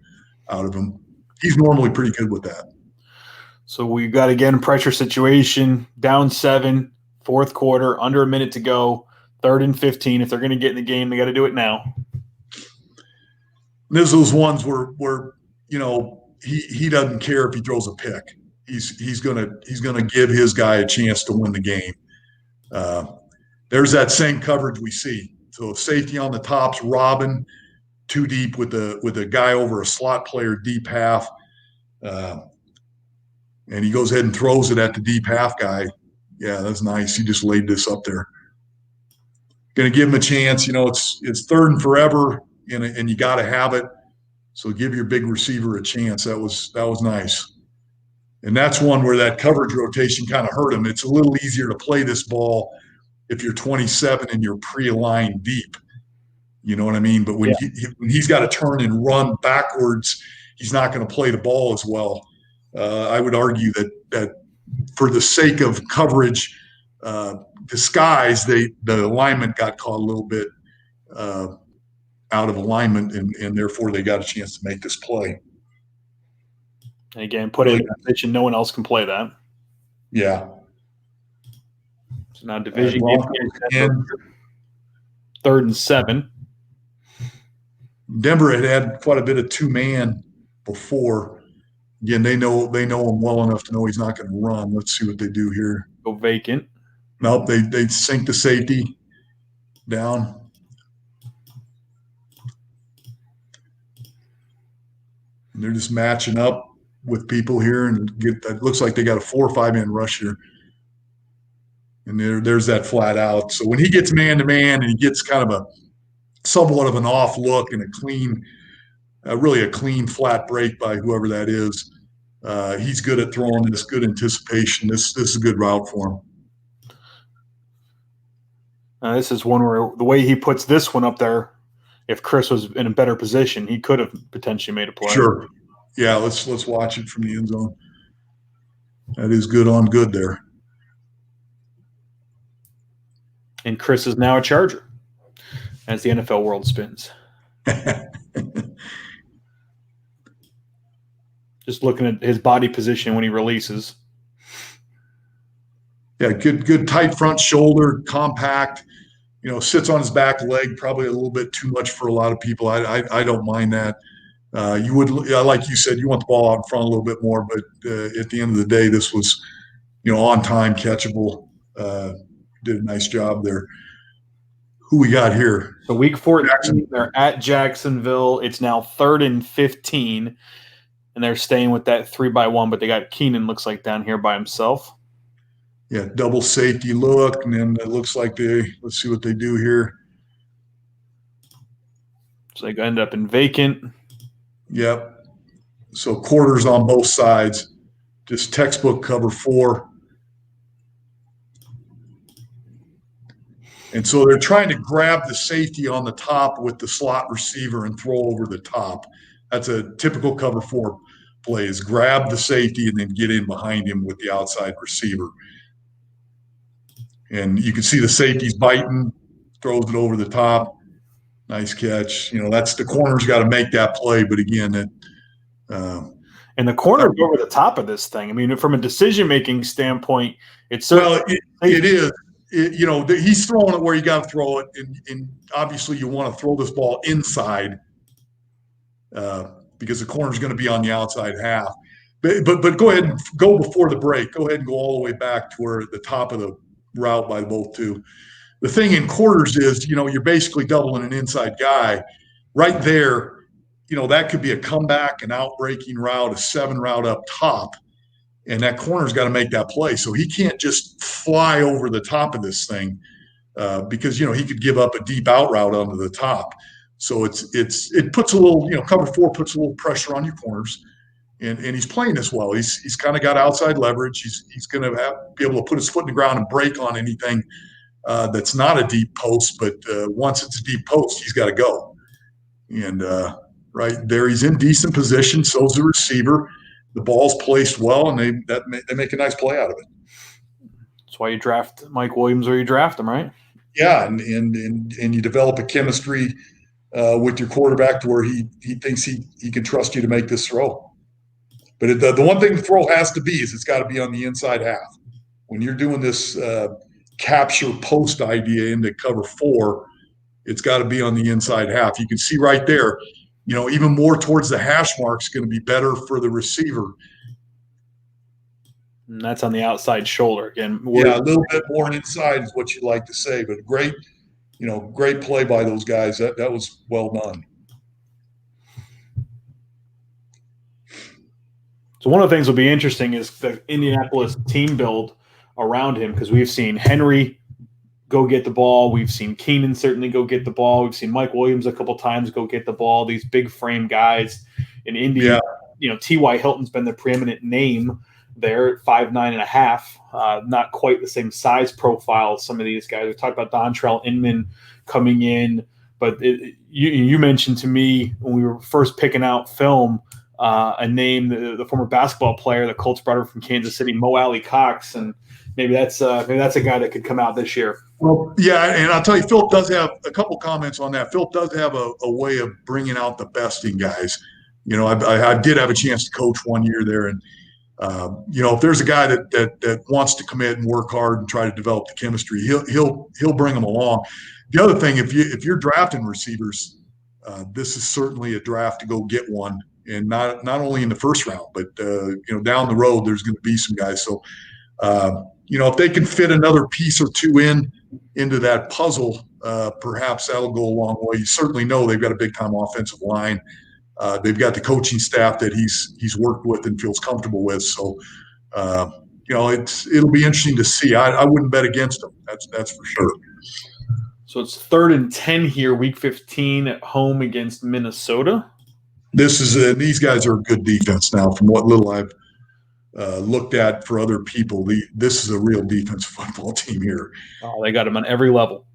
out of him. He's normally pretty good with that. So we got, again, pressure situation, down 7, fourth quarter, under a minute to go, 3rd and 15. If they're going to get in the game, they got to do it now. There's those ones where he doesn't care if he throws a pick. He's gonna give his guy a chance to win the game. There's that same coverage we see. So safety on the top's robbing too deep with a guy over a slot player deep half, and he goes ahead and throws it at the deep half guy. Yeah, that's nice. He just laid this up there. Going to give him a chance. It's 3rd and forever, and you got to have it. So give your big receiver a chance. That was nice. And that's one where that coverage rotation kind of hurt him. It's a little easier to play this ball if you're 27 and you're pre-aligned deep. You know what I mean? But when he's got to turn and run backwards, he's not going to play the ball as well. I would argue that for the sake of coverage disguise, the alignment got caught a little bit out of alignment, and therefore they got a chance to make this play. And again, put it in a position no one else can play that. Yeah. So now division game, 3rd and 7. Denver had quite a bit of two-man before. Again, they know him well enough to know he's not going to run. Let's see what they do here. Go vacant. Nope, they sink the safety down. And they're just matching up with people here, and it looks like they got a 4 or 5 man rush here. And there's that flat out. So when he gets man-to-man and he gets kind of a somewhat of an off look and really a clean flat break by whoever that is, he's good at throwing this, good anticipation. This is a good route for him. This is one where the way he puts this one up there, if Chris was in a better position, he could have potentially made a play. Sure. Yeah, let's watch it from the end zone. That is good on good there. And Chris is now a Charger as the NFL world spins. Just looking at his body position when he releases. Yeah, good tight front shoulder, compact. Sits on his back leg, probably a little bit too much for a lot of people. I don't mind that. You would, like you said, you want the ball out in front a little bit more, but at the end of the day, this was, on time, catchable. Did a nice job there. Who we got here? So week 14, they're at Jacksonville. It's now 3rd and 15, and they're staying with that 3-by-1, but they got Keenan, looks like, down here by himself. Yeah, double safety look, and then it looks like let's see what they do here. So they end up in vacant. Yep. So quarters on both sides, just textbook cover 4. And so they're trying to grab the safety on the top with the slot receiver and throw over the top. That's a typical cover 4 play, is grab the safety and then get in behind him with the outside receiver. And you can see the safety's biting, throws it over the top. Nice catch. That's the corner's got to make that play. But again, and the corner over the top of this thing. I mean, from a decision-making standpoint, it's certainly it is. He's throwing it where you got to throw it, and obviously you want to throw this ball inside because the corner's going to be on the outside half. But go ahead and go before the break. Go ahead and go all the way back to where the top of the route by both two. The thing in quarters is, you're basically doubling an inside guy right there. That could be a comeback, an out-breaking route, a 7 route up top, and that corner's got to make that play. So he can't just fly over the top of this thing because, he could give up a deep out route onto the top. So it puts a little, cover 4 puts a little pressure on your corners, and he's playing this well. He's kind of got outside leverage. He's going to be able to put his foot in the ground and break on anything that's not a deep post. But once it's a deep post, he's got to go. And right there, he's in decent position. So's the receiver. The ball's placed well, and they make a nice play out of it. That's why you draft Mike Williams or you draft him, right? Yeah, and you develop a chemistry with your quarterback to where he thinks he can trust you to make this throw. But the one thing the throw has to be is it's got to be on the inside half. When you're doing this capture post idea into cover 4, it's got to be on the inside half. You can see right there, even more towards the hash mark is going to be better for the receiver. And that's on the outside shoulder again. Yeah, a little bit more inside is what you like to say, but great play by those guys. That was well done. So one of the things will be interesting is the Indianapolis team build around him, because we've seen Henry go get the ball. We've seen Keenan certainly go get the ball. We've seen Mike Williams a couple times go get the ball. These big frame guys in Indy, T.Y. Hilton's been the preeminent name there at 5'9.5". Not quite the same size profile as some of these guys. We talked about Dontrell Inman coming in, but you mentioned to me when we were first picking out film a name, the former basketball player, the Colts brought from Kansas City, Mo Alley Cox, and maybe that's a guy that could come out this year. Well, yeah, and I'll tell you, Phillip does have a couple comments on that. Phillip does have a way of bringing out the best in guys. I did have a chance to coach one year there, and if there's a guy that wants to commit and work hard and try to develop the chemistry, he'll bring them along. The other thing, if you're drafting receivers, this is certainly a draft to go get one, and not only in the first round, but down the road there's going to be some guys. So if they can fit another piece or two into that puzzle, perhaps that'll go a long way. You certainly know they've got a big time offensive line. They've got the coaching staff that he's worked with and feels comfortable with. So, it'll be interesting to see. I wouldn't bet against them. That's for sure. So it's 3rd and 10 here, Week 15 at home against Minnesota. These guys are a good defense now. From what little I've looked at for other people, this is a real defensive football team here. Oh, they got them on every level.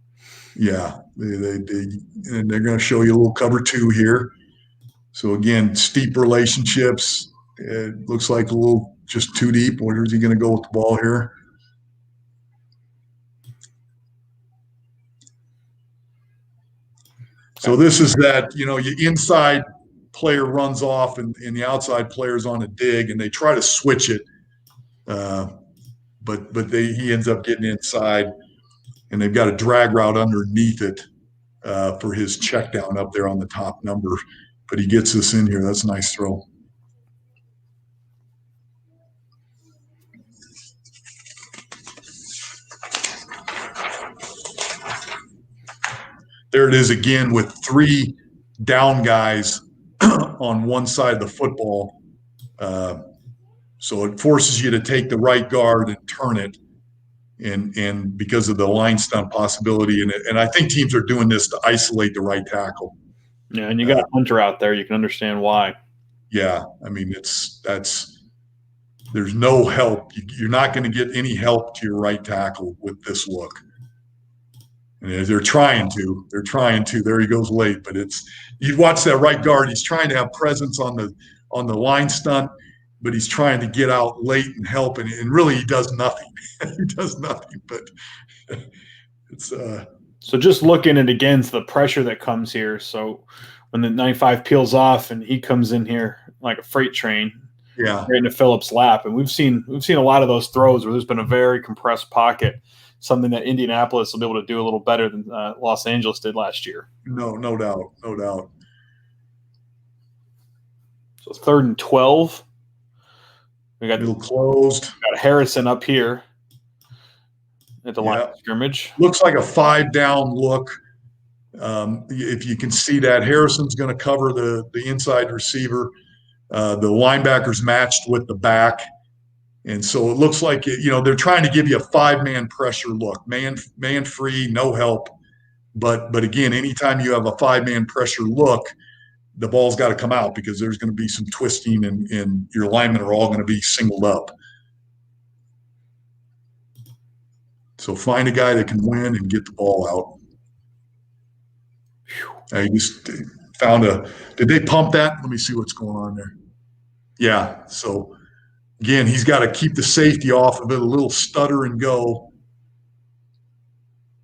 Yeah, and they're going to show you a little cover 2 here. So again, steep relationships. It looks like a little just too deep. Where is he going to go with the ball here? So this is that, your inside player runs off and the outside player's on a dig, and they try to switch it. But he ends up getting inside, and they've got a drag route underneath it for his check down up there on the top number. But he gets this in here. That's a nice throw. There it is again with 3 down guys on one side of the football. So it forces you to take the right guard and turn it, and because of the line stunt possibility. And I think teams are doing this to isolate the right tackle. Yeah, and you got Hunter out there. You can understand why. Yeah, I mean, there's no help. You're not going to get any help to your right tackle with this look. And they're trying to. There he goes late, but you watch that right guard. He's trying to have presence on the line stunt, but he's trying to get out late and help, and really he does nothing. He does nothing, but it's So just looking at against the pressure that comes here. So when the 95 peels off and he comes in here like a freight train, right into Phillip's lap, and we've seen a lot of those throws where there's been a very compressed pocket, something that Indianapolis will be able to do a little better than Los Angeles did last year. No doubt. So 3rd and 12. We got middle closed. Got Harrison up here at the line of scrimmage. Looks like a 5-down look. If you can see that, Harrison's going to cover the inside receiver. The linebacker's matched with the back. And so it looks like, they're trying to give you a 5-man pressure look. Man free, no help. But again, anytime you have a 5-man pressure look, the ball's got to come out because there's going to be some twisting and your linemen are all going to be singled up. So find a guy that can win and get the ball out. I just found did they pump that? Let me see what's going on there. Yeah. So again, he's got to keep the safety off of it, a little stutter and go.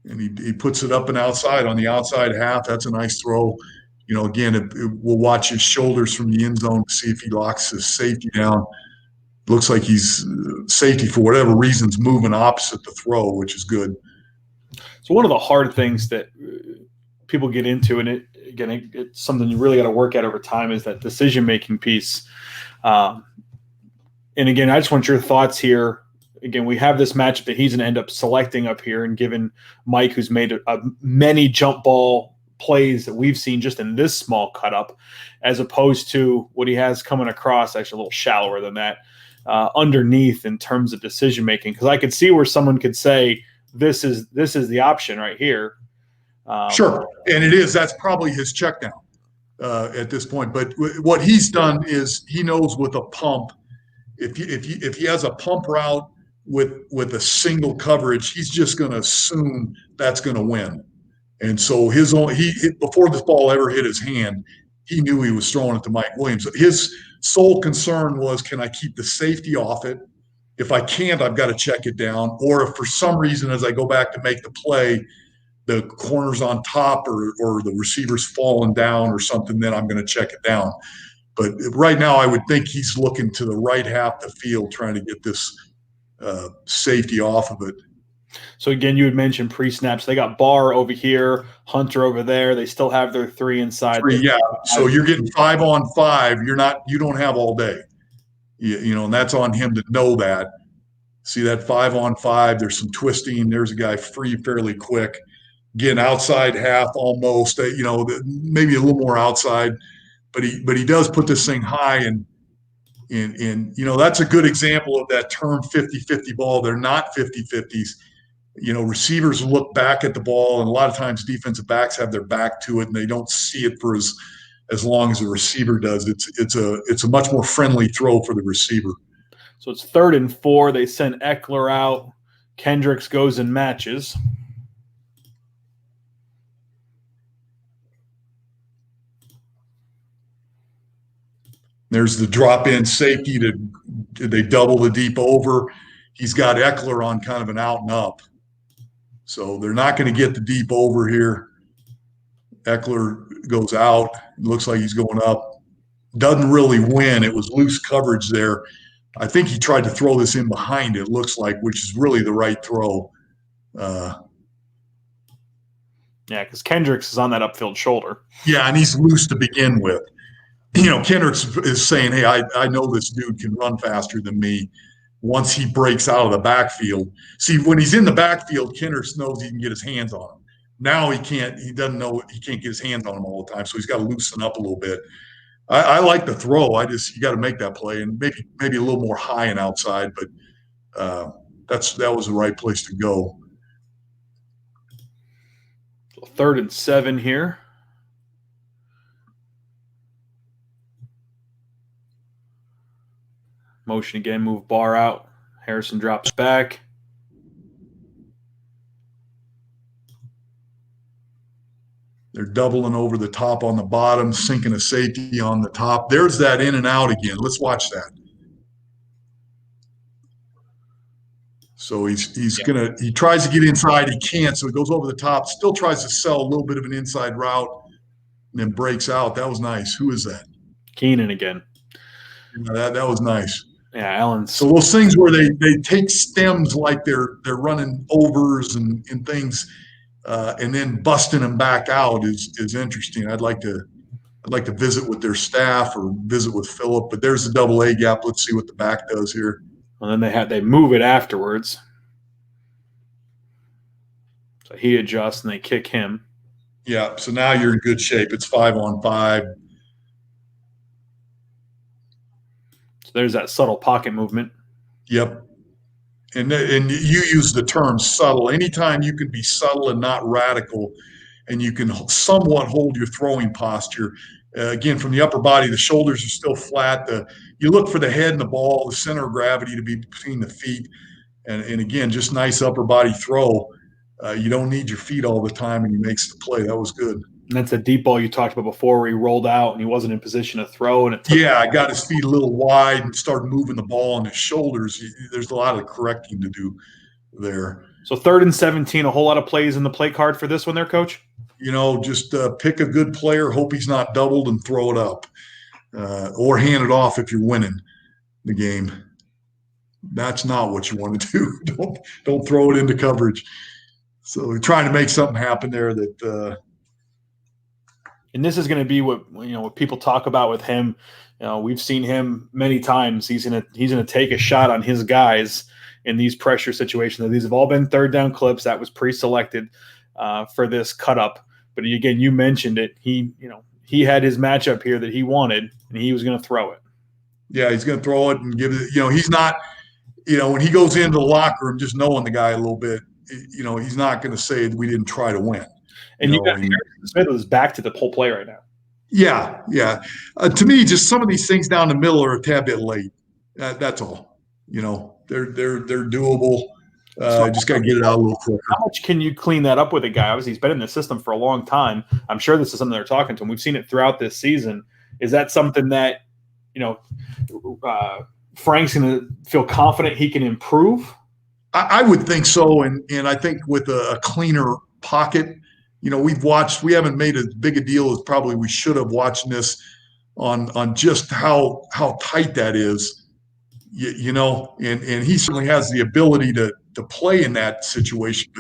And he puts it up and outside on the outside half. That's a nice throw. Again, we'll watch his shoulders from the end zone to see if he locks his safety down. Looks like he's safety, for whatever reasons, moving opposite the throw, which is good. So one of the hard things that people get into, and it's something you really got to work at over time, is that decision-making piece. And again, I just want your thoughts here. Again, we have this matchup that he's going to end up selecting up here, and given Mike, who's made many jump ball plays that we've seen just in this small cut up, as opposed to what he has coming across, actually a little shallower than that, underneath in terms of decision making. Because I could see where someone could say this is the option right here. Sure, and it is. That's probably his check down at this point. But what he's done is he knows with a pump, if he has a pump route with a single coverage, he's just going to assume that's going to win. And so before this ball ever hit his hand, he knew he was throwing it to Mike Williams. His sole concern was, can I keep the safety off it? If I can't, I've got to check it down. Or if for some reason, as I go back to make the play, the corner's on top or the receiver's falling down or something, then I'm going to check it down. But right now, I would think he's looking to the right half of the field, trying to get this safety off of it. So again, you had mentioned pre-snaps. They got Barr over here, Hunter over there. They still have their three inside. Yeah. So you're getting 5-on-5. You don't have all day. And that's on him to know that. See that 5-on-5. There's some twisting. There's a guy free fairly quick. Again, outside half almost. Maybe a little more outside, but he does put this thing high and that's a good example of that term 50-50 ball. They're not 50-50s. Receivers look back at the ball, and a lot of times defensive backs have their back to it, and they don't see it for as long as the receiver does. It's a much more friendly throw for the receiver. So it's 3rd and 4. They send Eckler out. Kendricks goes and matches. There's the drop-in safety. They double the deep over. He's got Eckler on kind of an out and up. So they're not going to get the deep over here. Eckler goes out. It looks like he's going up. Doesn't really win. It was loose coverage there. I think he tried to throw this in behind it, looks like, which is really the right throw. Yeah, because Kendricks is on that upfield shoulder. Yeah, and he's loose to begin with. Kendricks is saying, hey, I know this dude can run faster than me. Once he breaks out of the backfield. See, when he's in the backfield, Kendricks knows he can get his hands on him. Now he can't. He doesn't know he can't get his hands on him all the time, so he's got to loosen up a little bit. I like the throw. You got to make that play, and maybe a little more high and outside, but that was the right place to go. 3rd and 7 here. Motion again, move Barr out. Harrison drops back. They're doubling over the top on the bottom, sinking a safety on the top. There's that in and out again. Let's watch that. So he tries to get inside. He can't, so he goes over the top, still tries to sell a little bit of an inside route, and then breaks out. That was nice. Who is that? Keenan again. That was nice. Yeah, Allen's. So those things where they take stems like they're running overs and things, and then busting them back out is interesting. I'd like to visit with their staff or visit with Phillip. But there's the double A gap. Let's see what the back does here. And then they move it afterwards. So he adjusts and they kick him. Yeah. So now you're in good shape. It's 5-on-5. So there's that subtle pocket movement. Yep. And you use the term subtle. Anytime you can be subtle and not radical, and you can somewhat hold your throwing posture. Again, from the upper body, the shoulders are still flat. You look for the head and the ball, the center of gravity to be between the feet. And again, just nice upper body throw. You don't need your feet all the time, and he makes the play. That was good. And that's a deep ball you talked about before where he rolled out and he wasn't in position to throw. And I got his feet a little wide and started moving the ball on his shoulders. There's a lot of correcting to do there. So 3rd and 17, a whole lot of plays in the play card for this one there, Coach? Just pick a good player, hope he's not doubled, and throw it up. Or hand it off if you're winning the game. That's not what you want to do. Don't throw it into coverage. So we're trying to make something happen there that and this is going to be what people talk about with him. We've seen him many times. He's going to take a shot on his guys in these pressure situations. These have all been 3rd down clips that was pre-selected for this cut up. But again, you mentioned it. He had his matchup here that he wanted, and he was going to throw it. Yeah, he's going to throw it and give it. He's not. When he goes into the locker room, just knowing the guy a little bit, he's not going to say we didn't try to win. And you got Harrison Smith is back to the whole play right now. Yeah. To me, just some of these things down the middle are a tad bit late. That's all. They're doable. Just got to get it out a little quicker. How much can you clean that up with a guy? Obviously, he's been in the system for a long time. I'm sure this is something they're talking to him. We've seen it throughout this season. Is that something that, Frank's going to feel confident he can improve? I would think so. And I think with a cleaner pocket, we haven't made as big a deal as probably we should have watching this on just how tight that is, and he certainly has the ability to play in that situation,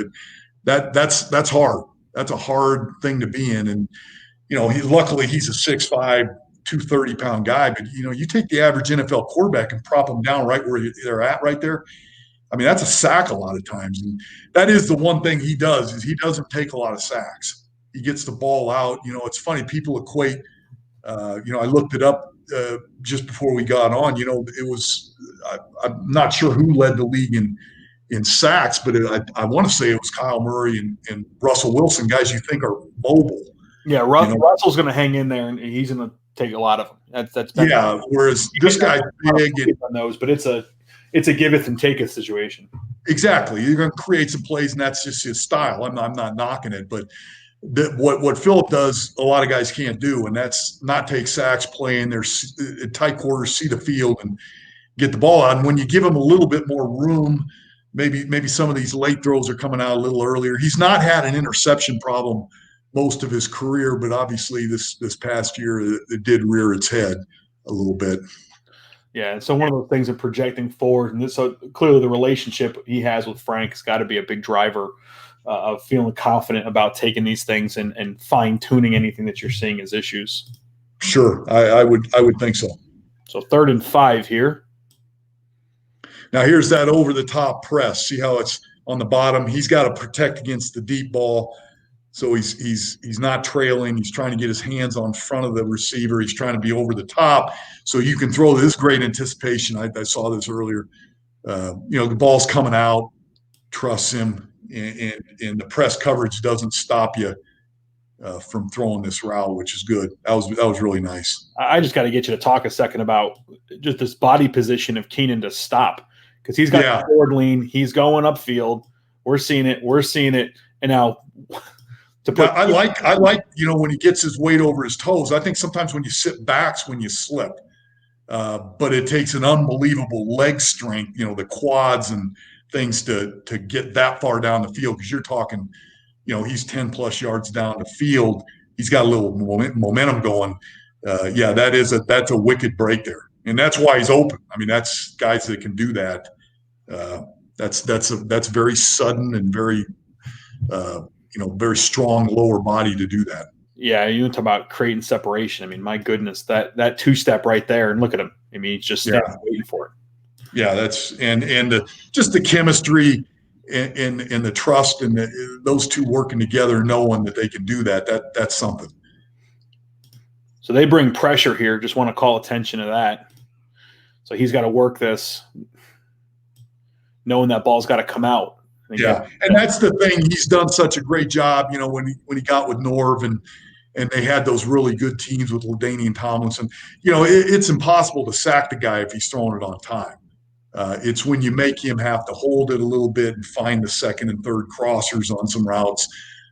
but that's hard. That's a hard thing to be in. And, luckily he's a 6'5", 230-pound guy, but you take the average NFL quarterback and prop them down right where they're at right there. I mean, that's a sack a lot of times. And that is the one thing he does is he doesn't take a lot of sacks. He gets the ball out. It's funny. People equate, I looked it up just before we got on, it was, I'm not sure who led the league in sacks, but I want to say it was Kyle Murray and Russell Wilson, guys you think are mobile. Yeah, Russell's going to hang in there, and he's going to take a lot of them. That's whereas this guy's big on those, but it's a giveth and taketh situation. Exactly. You're going to create some plays, and that's just his style. I'm not knocking it, but what Phillip does, a lot of guys can't do, and that's not take sacks, play in their tight quarters, see the field, and get the ball out. And when you give him a little bit more room, maybe some of these late throws are coming out a little earlier. He's not had an interception problem most of his career, but obviously this past year it did rear its head a little bit. Yeah, and so one of those things of projecting forward, and so clearly the relationship he has with Frank has got to be a big driver of feeling confident about taking these things and fine-tuning anything that you're seeing as issues. Sure, I would think so. So 3rd and 5 here. Now here's that over-the-top press. See how it's on the bottom? He's got to protect against the deep ball. So he's not trailing. He's trying to get his hands on front of the receiver. He's trying to be over the top so you can throw this great anticipation. I saw this earlier. The ball's coming out. Trust him, and the press coverage doesn't stop you from throwing this route, which is good. That was really nice. I just got to get you to talk a second about just this body position of Keenan to stop, because he's got forward lean. He's going upfield. We're seeing it, and now. I like when he gets his weight over his toes. I think sometimes when you sit back's when you slip, but it takes an unbelievable leg strength, the quads and things to get that far down the field, because you're talking, he's 10 plus yards down the field. He's got a little momentum going. That's a wicked break there, and that's why he's open. I mean, that's guys that can do that. That's very sudden and very. Very strong lower body to do that. Yeah, you talk about creating separation. I mean, my goodness, that two-step right there, and look at him. I mean, he's just waiting for it. Yeah, that's and just the chemistry and the trust and those two working together, knowing that they can do that. That's something. So they bring pressure here. Just want to call attention to that. So he's got to work this, knowing that ball's got to come out. Yeah, and that's the thing. He's done such a great job, when he got with Norv and they had those really good teams with LaDainian Tomlinson. It's impossible to sack the guy if he's throwing it on time. It's when you make him have to hold it a little bit and find the second and third crossers on some routes,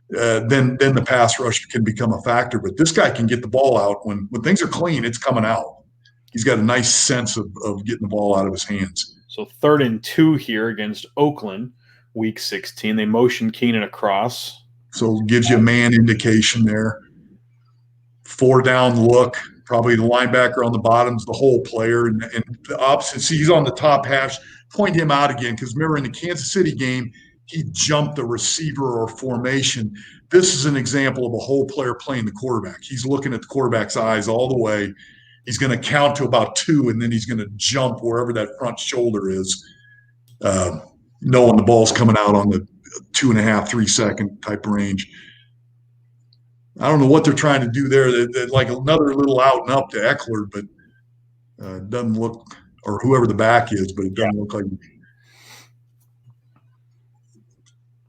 then the pass rush can become a factor. But this guy can get the ball out when things are clean. It's coming out. He's got a nice sense of getting the ball out of his hands. So 3rd and 2 here against Oakland, Week 16. They motion Keenan across. So it gives you a man indication there. 4 down look. Probably the linebacker on the bottom's the hole player, and the opposite. See, he's on the top hash. Point him out again, because remember in the Kansas City game, he jumped the receiver or formation. This is an example of a hole player playing the quarterback. He's looking at the quarterback's eyes all the way. He's going to count to about 2, and then he's going to jump wherever that front shoulder is, knowing the ball's coming out on the 2.5, 3 second type range. I don't know what they're trying to do there. They're like another little out and up to Eckler, but it doesn't look, or whoever the back is, but it doesn't look like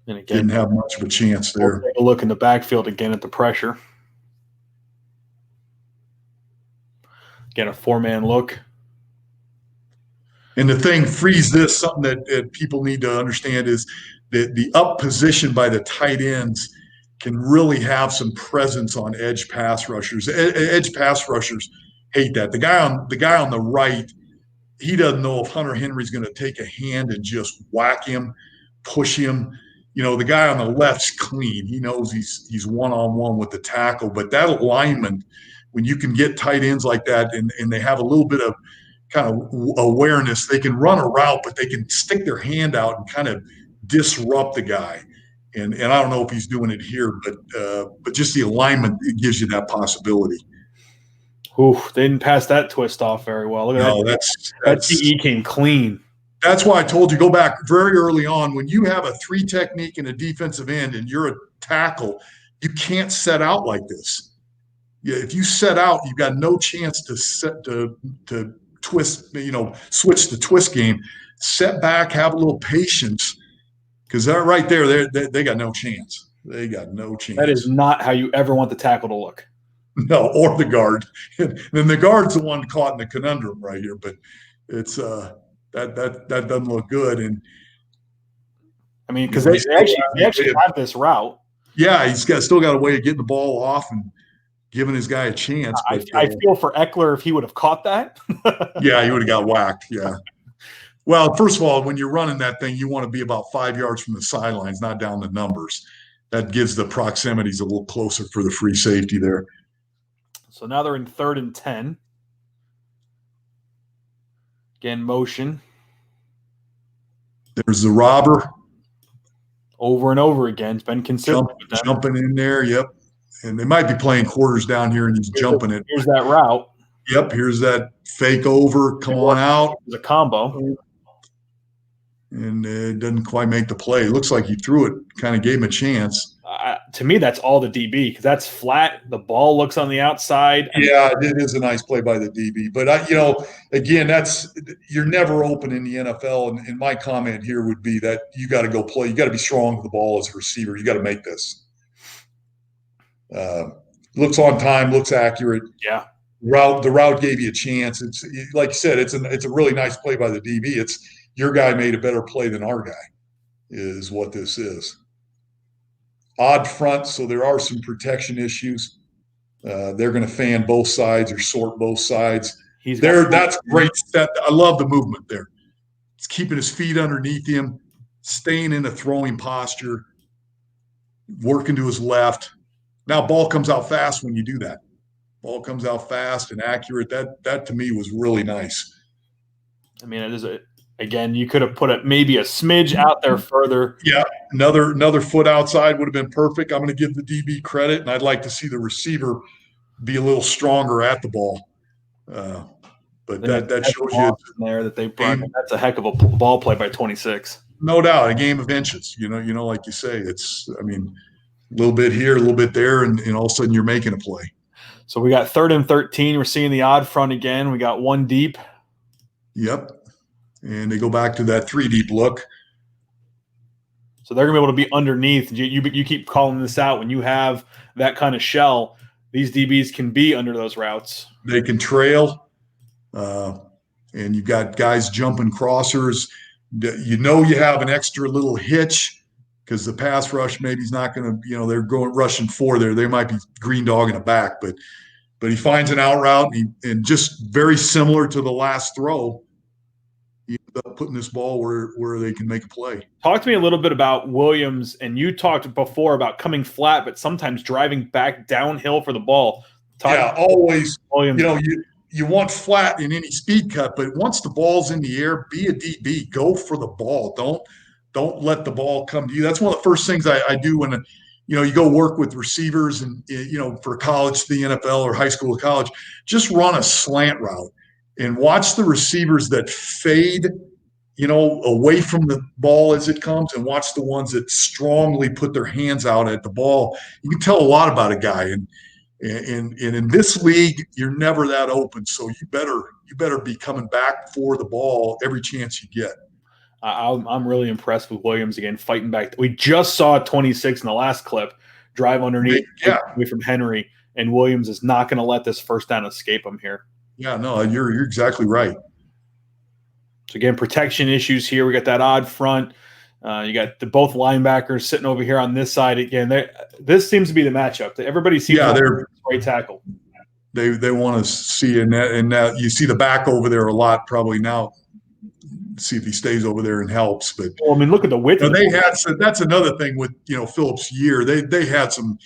and again, didn't have much of a chance there. We'll take a look in the backfield again at the pressure. Again, a 4-man look. And the thing, freeze this, something that people need to understand is that the up position by the tight ends can really have some presence on edge pass rushers. Edge pass rushers hate that. The guy on the right, he doesn't know if Hunter Henry's going to take a hand and just whack him, push him. The guy on the left's clean. He knows he's one-on-one with the tackle. But that alignment, when you can get tight ends like that and they have a little bit of kind of awareness, they can run a route, but they can stick their hand out and kind of disrupt the guy. And I don't know if he's doing it here, but just the alignment, it gives you that possibility. Ooh, they didn't pass that twist off very well. Look at that. That TE came clean. That's why I told you, go back very early on. When you have a 3 technique and a defensive end and you're a tackle, you can't set out like this. Yeah, if you set out, you've got no chance to twist, switch the twist game. Set back, have a little patience, because they're right there. They got no chance. They got no chance. That is not how you ever want the tackle to look. No, or the guard. And then the guard's the one caught in the conundrum right here. But it's that doesn't look good. And I mean, because they actually have this route. Yeah, he's still got a way of getting the ball off and giving his guy a chance. But, I feel for Eckler if he would have caught that. Yeah, he would have got whacked. Yeah. Well, first of all, when you're running that thing, you want to be about 5 yards from the sidelines, not down the numbers. That gives the proximities a little closer for the free safety there. So now they're in 3rd and 10. Again, motion. There's the robber. Over and over again. It's been consistent. Jumping in there, yep. And they might be playing quarters down here and he's jumping it. Here's that route. Yep, here's that fake over. Come on out. It's a combo. And it doesn't quite make the play. It looks like he threw it, kind of gave him a chance. To me, that's all the DB, because that's flat. The ball looks on the outside. Yeah, it is a nice play by the DB. But, again, you're never open in the NFL. And my comment here would be that you got to go play. You got to be strong with the ball as a receiver. You got to make this. Looks on time, looks accurate. Yeah. The route gave you a chance. It's like you said, it's a really nice play by the DB. It's your guy made a better play than our guy, is what this is. Odd front, so there are some protection issues. They're going to fan both sides or sort both sides. That's great. I love the movement there. It's keeping his feet underneath him, staying in a throwing posture, working to his left. Now ball comes out fast when you do that. Ball comes out fast and accurate. That to me was really nice. I mean, it is again, you could have put maybe a smidge out there further. Yeah, another foot outside would have been perfect. I'm going to give the DB credit, and I'd like to see the receiver be a little stronger at the ball. But that shows you there that they brought. That's a heck of a ball play by 26. No doubt, a game of inches. Like you say, it's. I mean, a little bit here, a little bit there, and all of a sudden you're making a play. So we got 3rd and 13. We're seeing the odd front again. We got 1 deep. Yep. And they go back to that 3 deep look. So they're going to be able to be underneath. You keep calling this out. When you have that kind of shell, these DBs can be under those routes. They can trail, and you've got guys jumping crossers. You have an extra little hitch because the pass rush maybe is not going to, they're going rushing 4 there. They might be green dogging a back, but he finds an out route, and just very similar to the last throw, he ends up putting this ball where they can make a play. Talk to me a little bit about Williams, and you talked before about coming flat, but sometimes driving back downhill for the ball. Always. Williams. You want flat in any speed cut, but once the ball's in the air, be a DB. Go for the ball. Don't let the ball come to you. That's one of the first things I do when you go work with receivers and for college to the NFL or high school to college. Just run a slant route and watch the receivers that fade away from the ball as it comes, and watch the ones that strongly put their hands out at the ball. You can tell a lot about a guy. And in this league, you're never that open. So you better be coming back for the ball every chance you get. I'm really impressed with Williams again, fighting back. We just saw 26 in the last clip, drive underneath away from Henry, and Williams is not going to let this first down escape him here. Yeah, no, you're exactly right. So again, protection issues here. We got that odd front. You got both linebackers sitting over here on this side again. This seems to be the matchup. Everybody sees they're right tackle. They want to see and now you see the back over there a lot probably now. See if he stays over there and helps. But look at the width. That's another thing with Phillip's year. They had some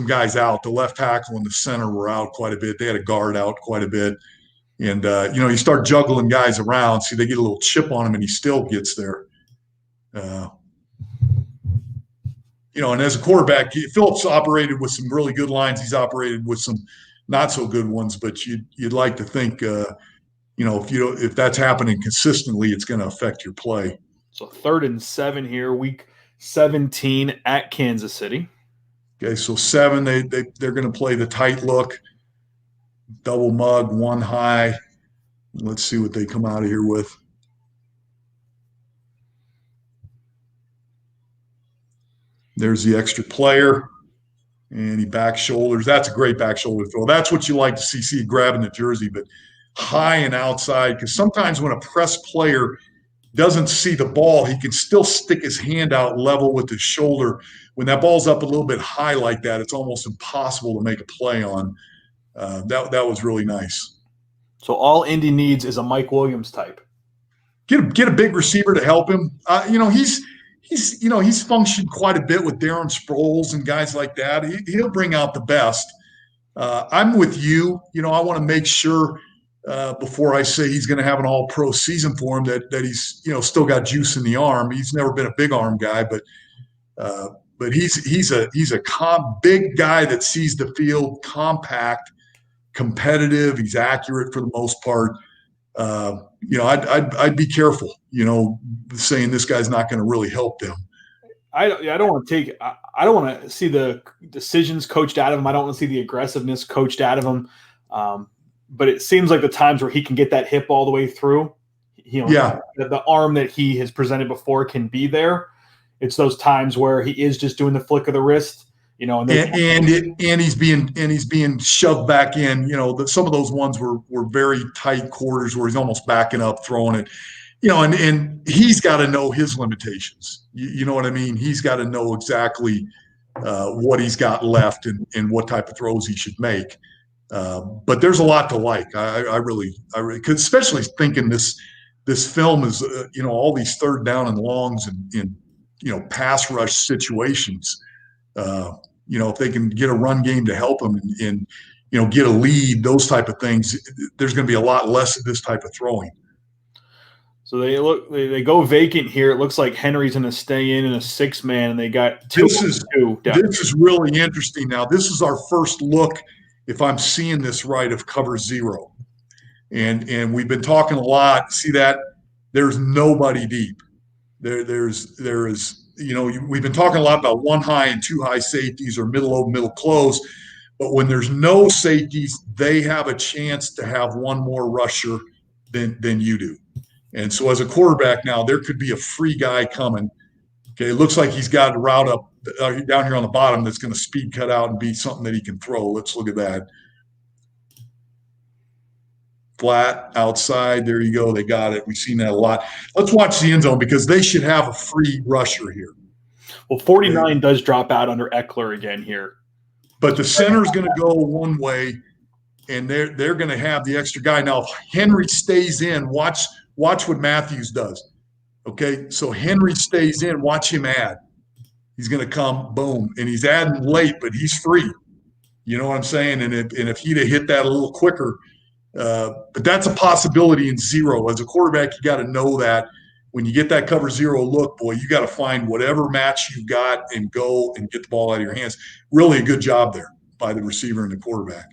guys out. The left tackle and the center were out quite a bit. They had a guard out quite a bit. And you start juggling guys around. See, they get a little chip on him, and he still gets there. And as a quarterback, Phillip's operated with some really good lines. He's operated with some not so good ones, but you'd like to think, if that's happening consistently, it's going to affect your play. So 3rd and 7 here, week 17 at Kansas City. Okay, so 7, they're going to play the tight look, double mug, 1 high. Let's see what they come out of here with. There's the extra player, and he back shoulders. That's a great back shoulder throw. That's what you like to see grabbing the jersey, but high and outside, because sometimes when a press player doesn't see the ball, he can still stick his hand out level with his shoulder. When that ball's up a little bit high like that, it's almost impossible to make a play on. That was really nice. So all Indy needs is a Mike Williams type. Get a big receiver to help him. He's functioned quite a bit with Darren Sproles and guys like that. He'll bring out the best. I'm with you. I want to make sure before I say he's going to have an all-pro season for him that he's still got juice in the arm. He's never been a big arm guy, but he's a big guy that sees the field, compact, competitive. He's accurate for the most part. I'd be careful, saying this guy's not going to really help them. I don't want to see the decisions coached out of him. I don't want to see the aggressiveness coached out of him. But it seems like the times where he can get that hip all the way through, the arm that he has presented before can be there. It's those times where he is just doing the flick of the wrist, and he's being shoved back in. Some of those ones were very tight quarters where he's almost backing up, throwing it. And he's got to know his limitations. You know what I mean? He's got to know exactly what he's got left and what type of throws he should make. But there's a lot to like. I really, cause especially thinking this film is, all these 3rd down and longs and pass rush situations. If they can get a run game to help them and get a lead, those type of things, there's going to be a lot less of this type of throwing. So they go vacant here. It looks like Henry's going to stay in a 6-man, and they got 2. This is really interesting. Now, this is our first look, if I'm seeing this right, of cover 0. And we've been talking a lot. See that? There's nobody deep. There is we've been talking a lot about 1 high and 2 high safeties or middle open, middle close. But when there's no safeties, they have a chance to have one more rusher than you do. And so as a quarterback now, there could be a free guy coming Okay, it looks like he's got a route up down here on the bottom that's going to speed cut out and be something that he can throw. Let's look at that. Flat outside. There you go. They got it. We've seen that a lot. Let's watch the end zone because they should have a free rusher here. Well, 49 does drop out under Eckler again here. But the center is going to go one way, and they're going to have the extra guy. Now, if Henry stays in, watch what Matthews does. Okay, so Henry stays in. Watch him add. He's going to come, boom, and he's adding late, but he's free. You know what I'm saying? And if he'd have hit that a little quicker, but that's a possibility in zero. As a quarterback, you got to know that when you get that cover zero look, boy, you got to find whatever match you've got and go and get the ball out of your hands. Really a good job there by the receiver and the quarterback.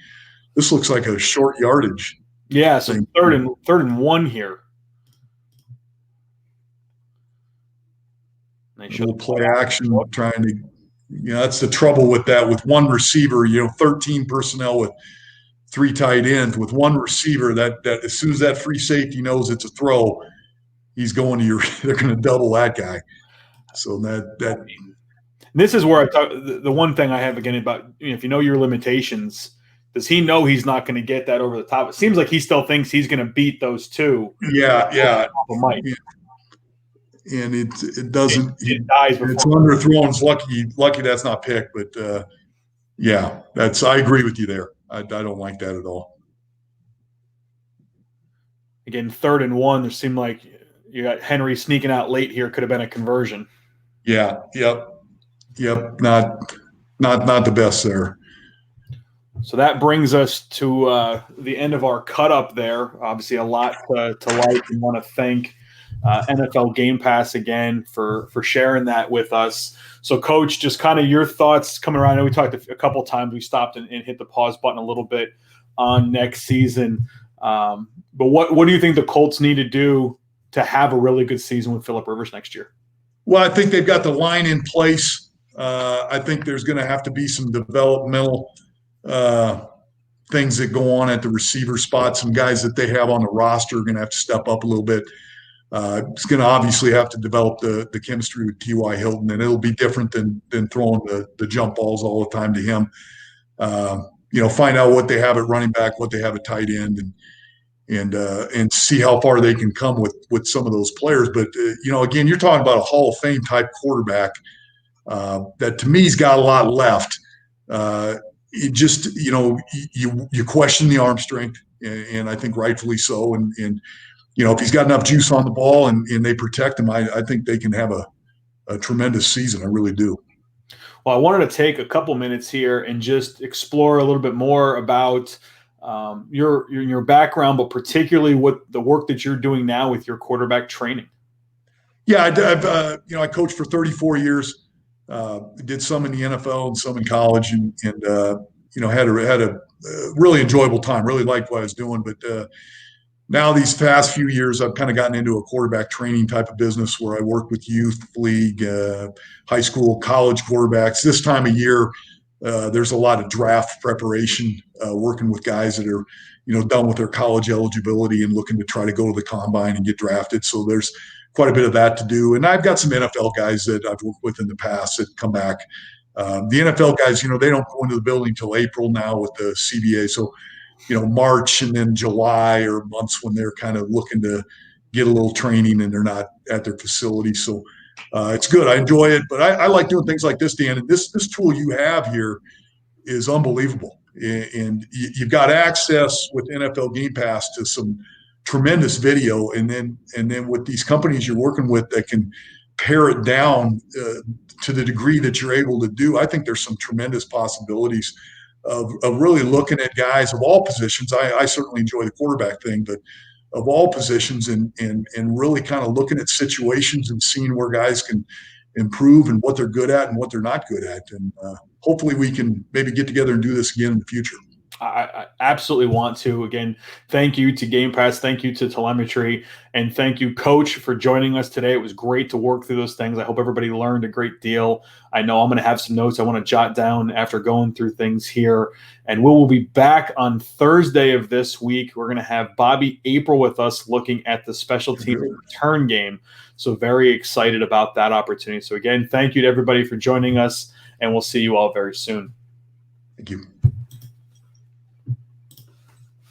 This looks like a short yardage. Yeah, so third and 1 here. A little play action, trying to, that's the trouble with that. With one receiver, 13 personnel with 3 tight ends. With one receiver, that as soon as that free safety knows it's a throw, he's going to they're going to double that guy. So that this is where I talk. The one thing I have again about, if you know your limitations, does he know he's not going to get that over the top? It seems like he still thinks he's going to beat those two. Yeah. And it doesn't. It dies before. It's underthrown. It's lucky that's not picked. But I agree with you there. I don't like that at all. Again, 3rd and 1. There seemed like you got Henry sneaking out late here. Could have been a conversion. Yeah. Yep. Not the best there. So that brings us to the end of our cut up there. Obviously, a lot to like, and want to thank NFL Game Pass again for sharing that with us. So, Coach, just kind of your thoughts coming around. I know we talked a couple of times. We stopped and hit the pause button a little bit on next season. But what do you think the Colts need to do to have a really good season with Phillip Rivers next year? Well, I think they've got the line in place. I think there's going to have to be some developmental things that go on at the receiver spot. Some guys that they have on the roster are going to have to step up a little bit. It's going to obviously have to develop the chemistry with T.Y. Hilton, and it'll be different than throwing the jump balls all the time to him. Find out what they have at running back, what they have at tight end, and see how far they can come with some of those players. But again, you're talking about a Hall of Fame type quarterback that to me's got a lot left. It just you question the arm strength, and I think rightfully so. And if he's got enough juice on the ball and they protect him, I think they can have a tremendous season. I really do. Well, I wanted to take a couple minutes here and just explore a little bit more about your background, but particularly what the work that you're doing now with your quarterback training. Yeah, I coached for 34 years. Did some in the NFL and some in college, and had a really enjoyable time. Really liked what I was doing, but now these past few years, I've kind of gotten into a quarterback training type of business where I work with youth league, high school, college quarterbacks. This time of year, there's a lot of draft preparation, working with guys that are, done with their college eligibility and looking to try to go to the combine and get drafted. So there's quite a bit of that to do. And I've got some NFL guys that I've worked with in the past that come back. The NFL guys, they don't go into the building until April now with the CBA. So March and then July are months when they're kind of looking to get a little training and they're not at their facility. So it's good. I enjoy it, but I like doing things like this, Dan. And this tool you have here is unbelievable. And you've got access with NFL Game Pass to some tremendous video. And then with these companies you're working with that can pare it down to the degree that you're able to do, I think there's some tremendous possibilities of really looking at guys of all positions. I certainly enjoy the quarterback thing, but of all positions and really kind of looking at situations and seeing where guys can improve and what they're good at and what they're not good at. And hopefully we can maybe get together and do this again in the future. I absolutely want to. Again, thank you to GamePass, thank you to Telemetry, and thank you, Coach, for joining us today. It was great to work through those things. I hope everybody learned a great deal. I know I'm going to have some notes I want to jot down after going through things here. And we will be back on Thursday of this week. We're going to have Bobby April with us looking at the special team return game. So very excited about that opportunity. So again, thank you to everybody for joining us, and we'll see you all very soon. Thank you.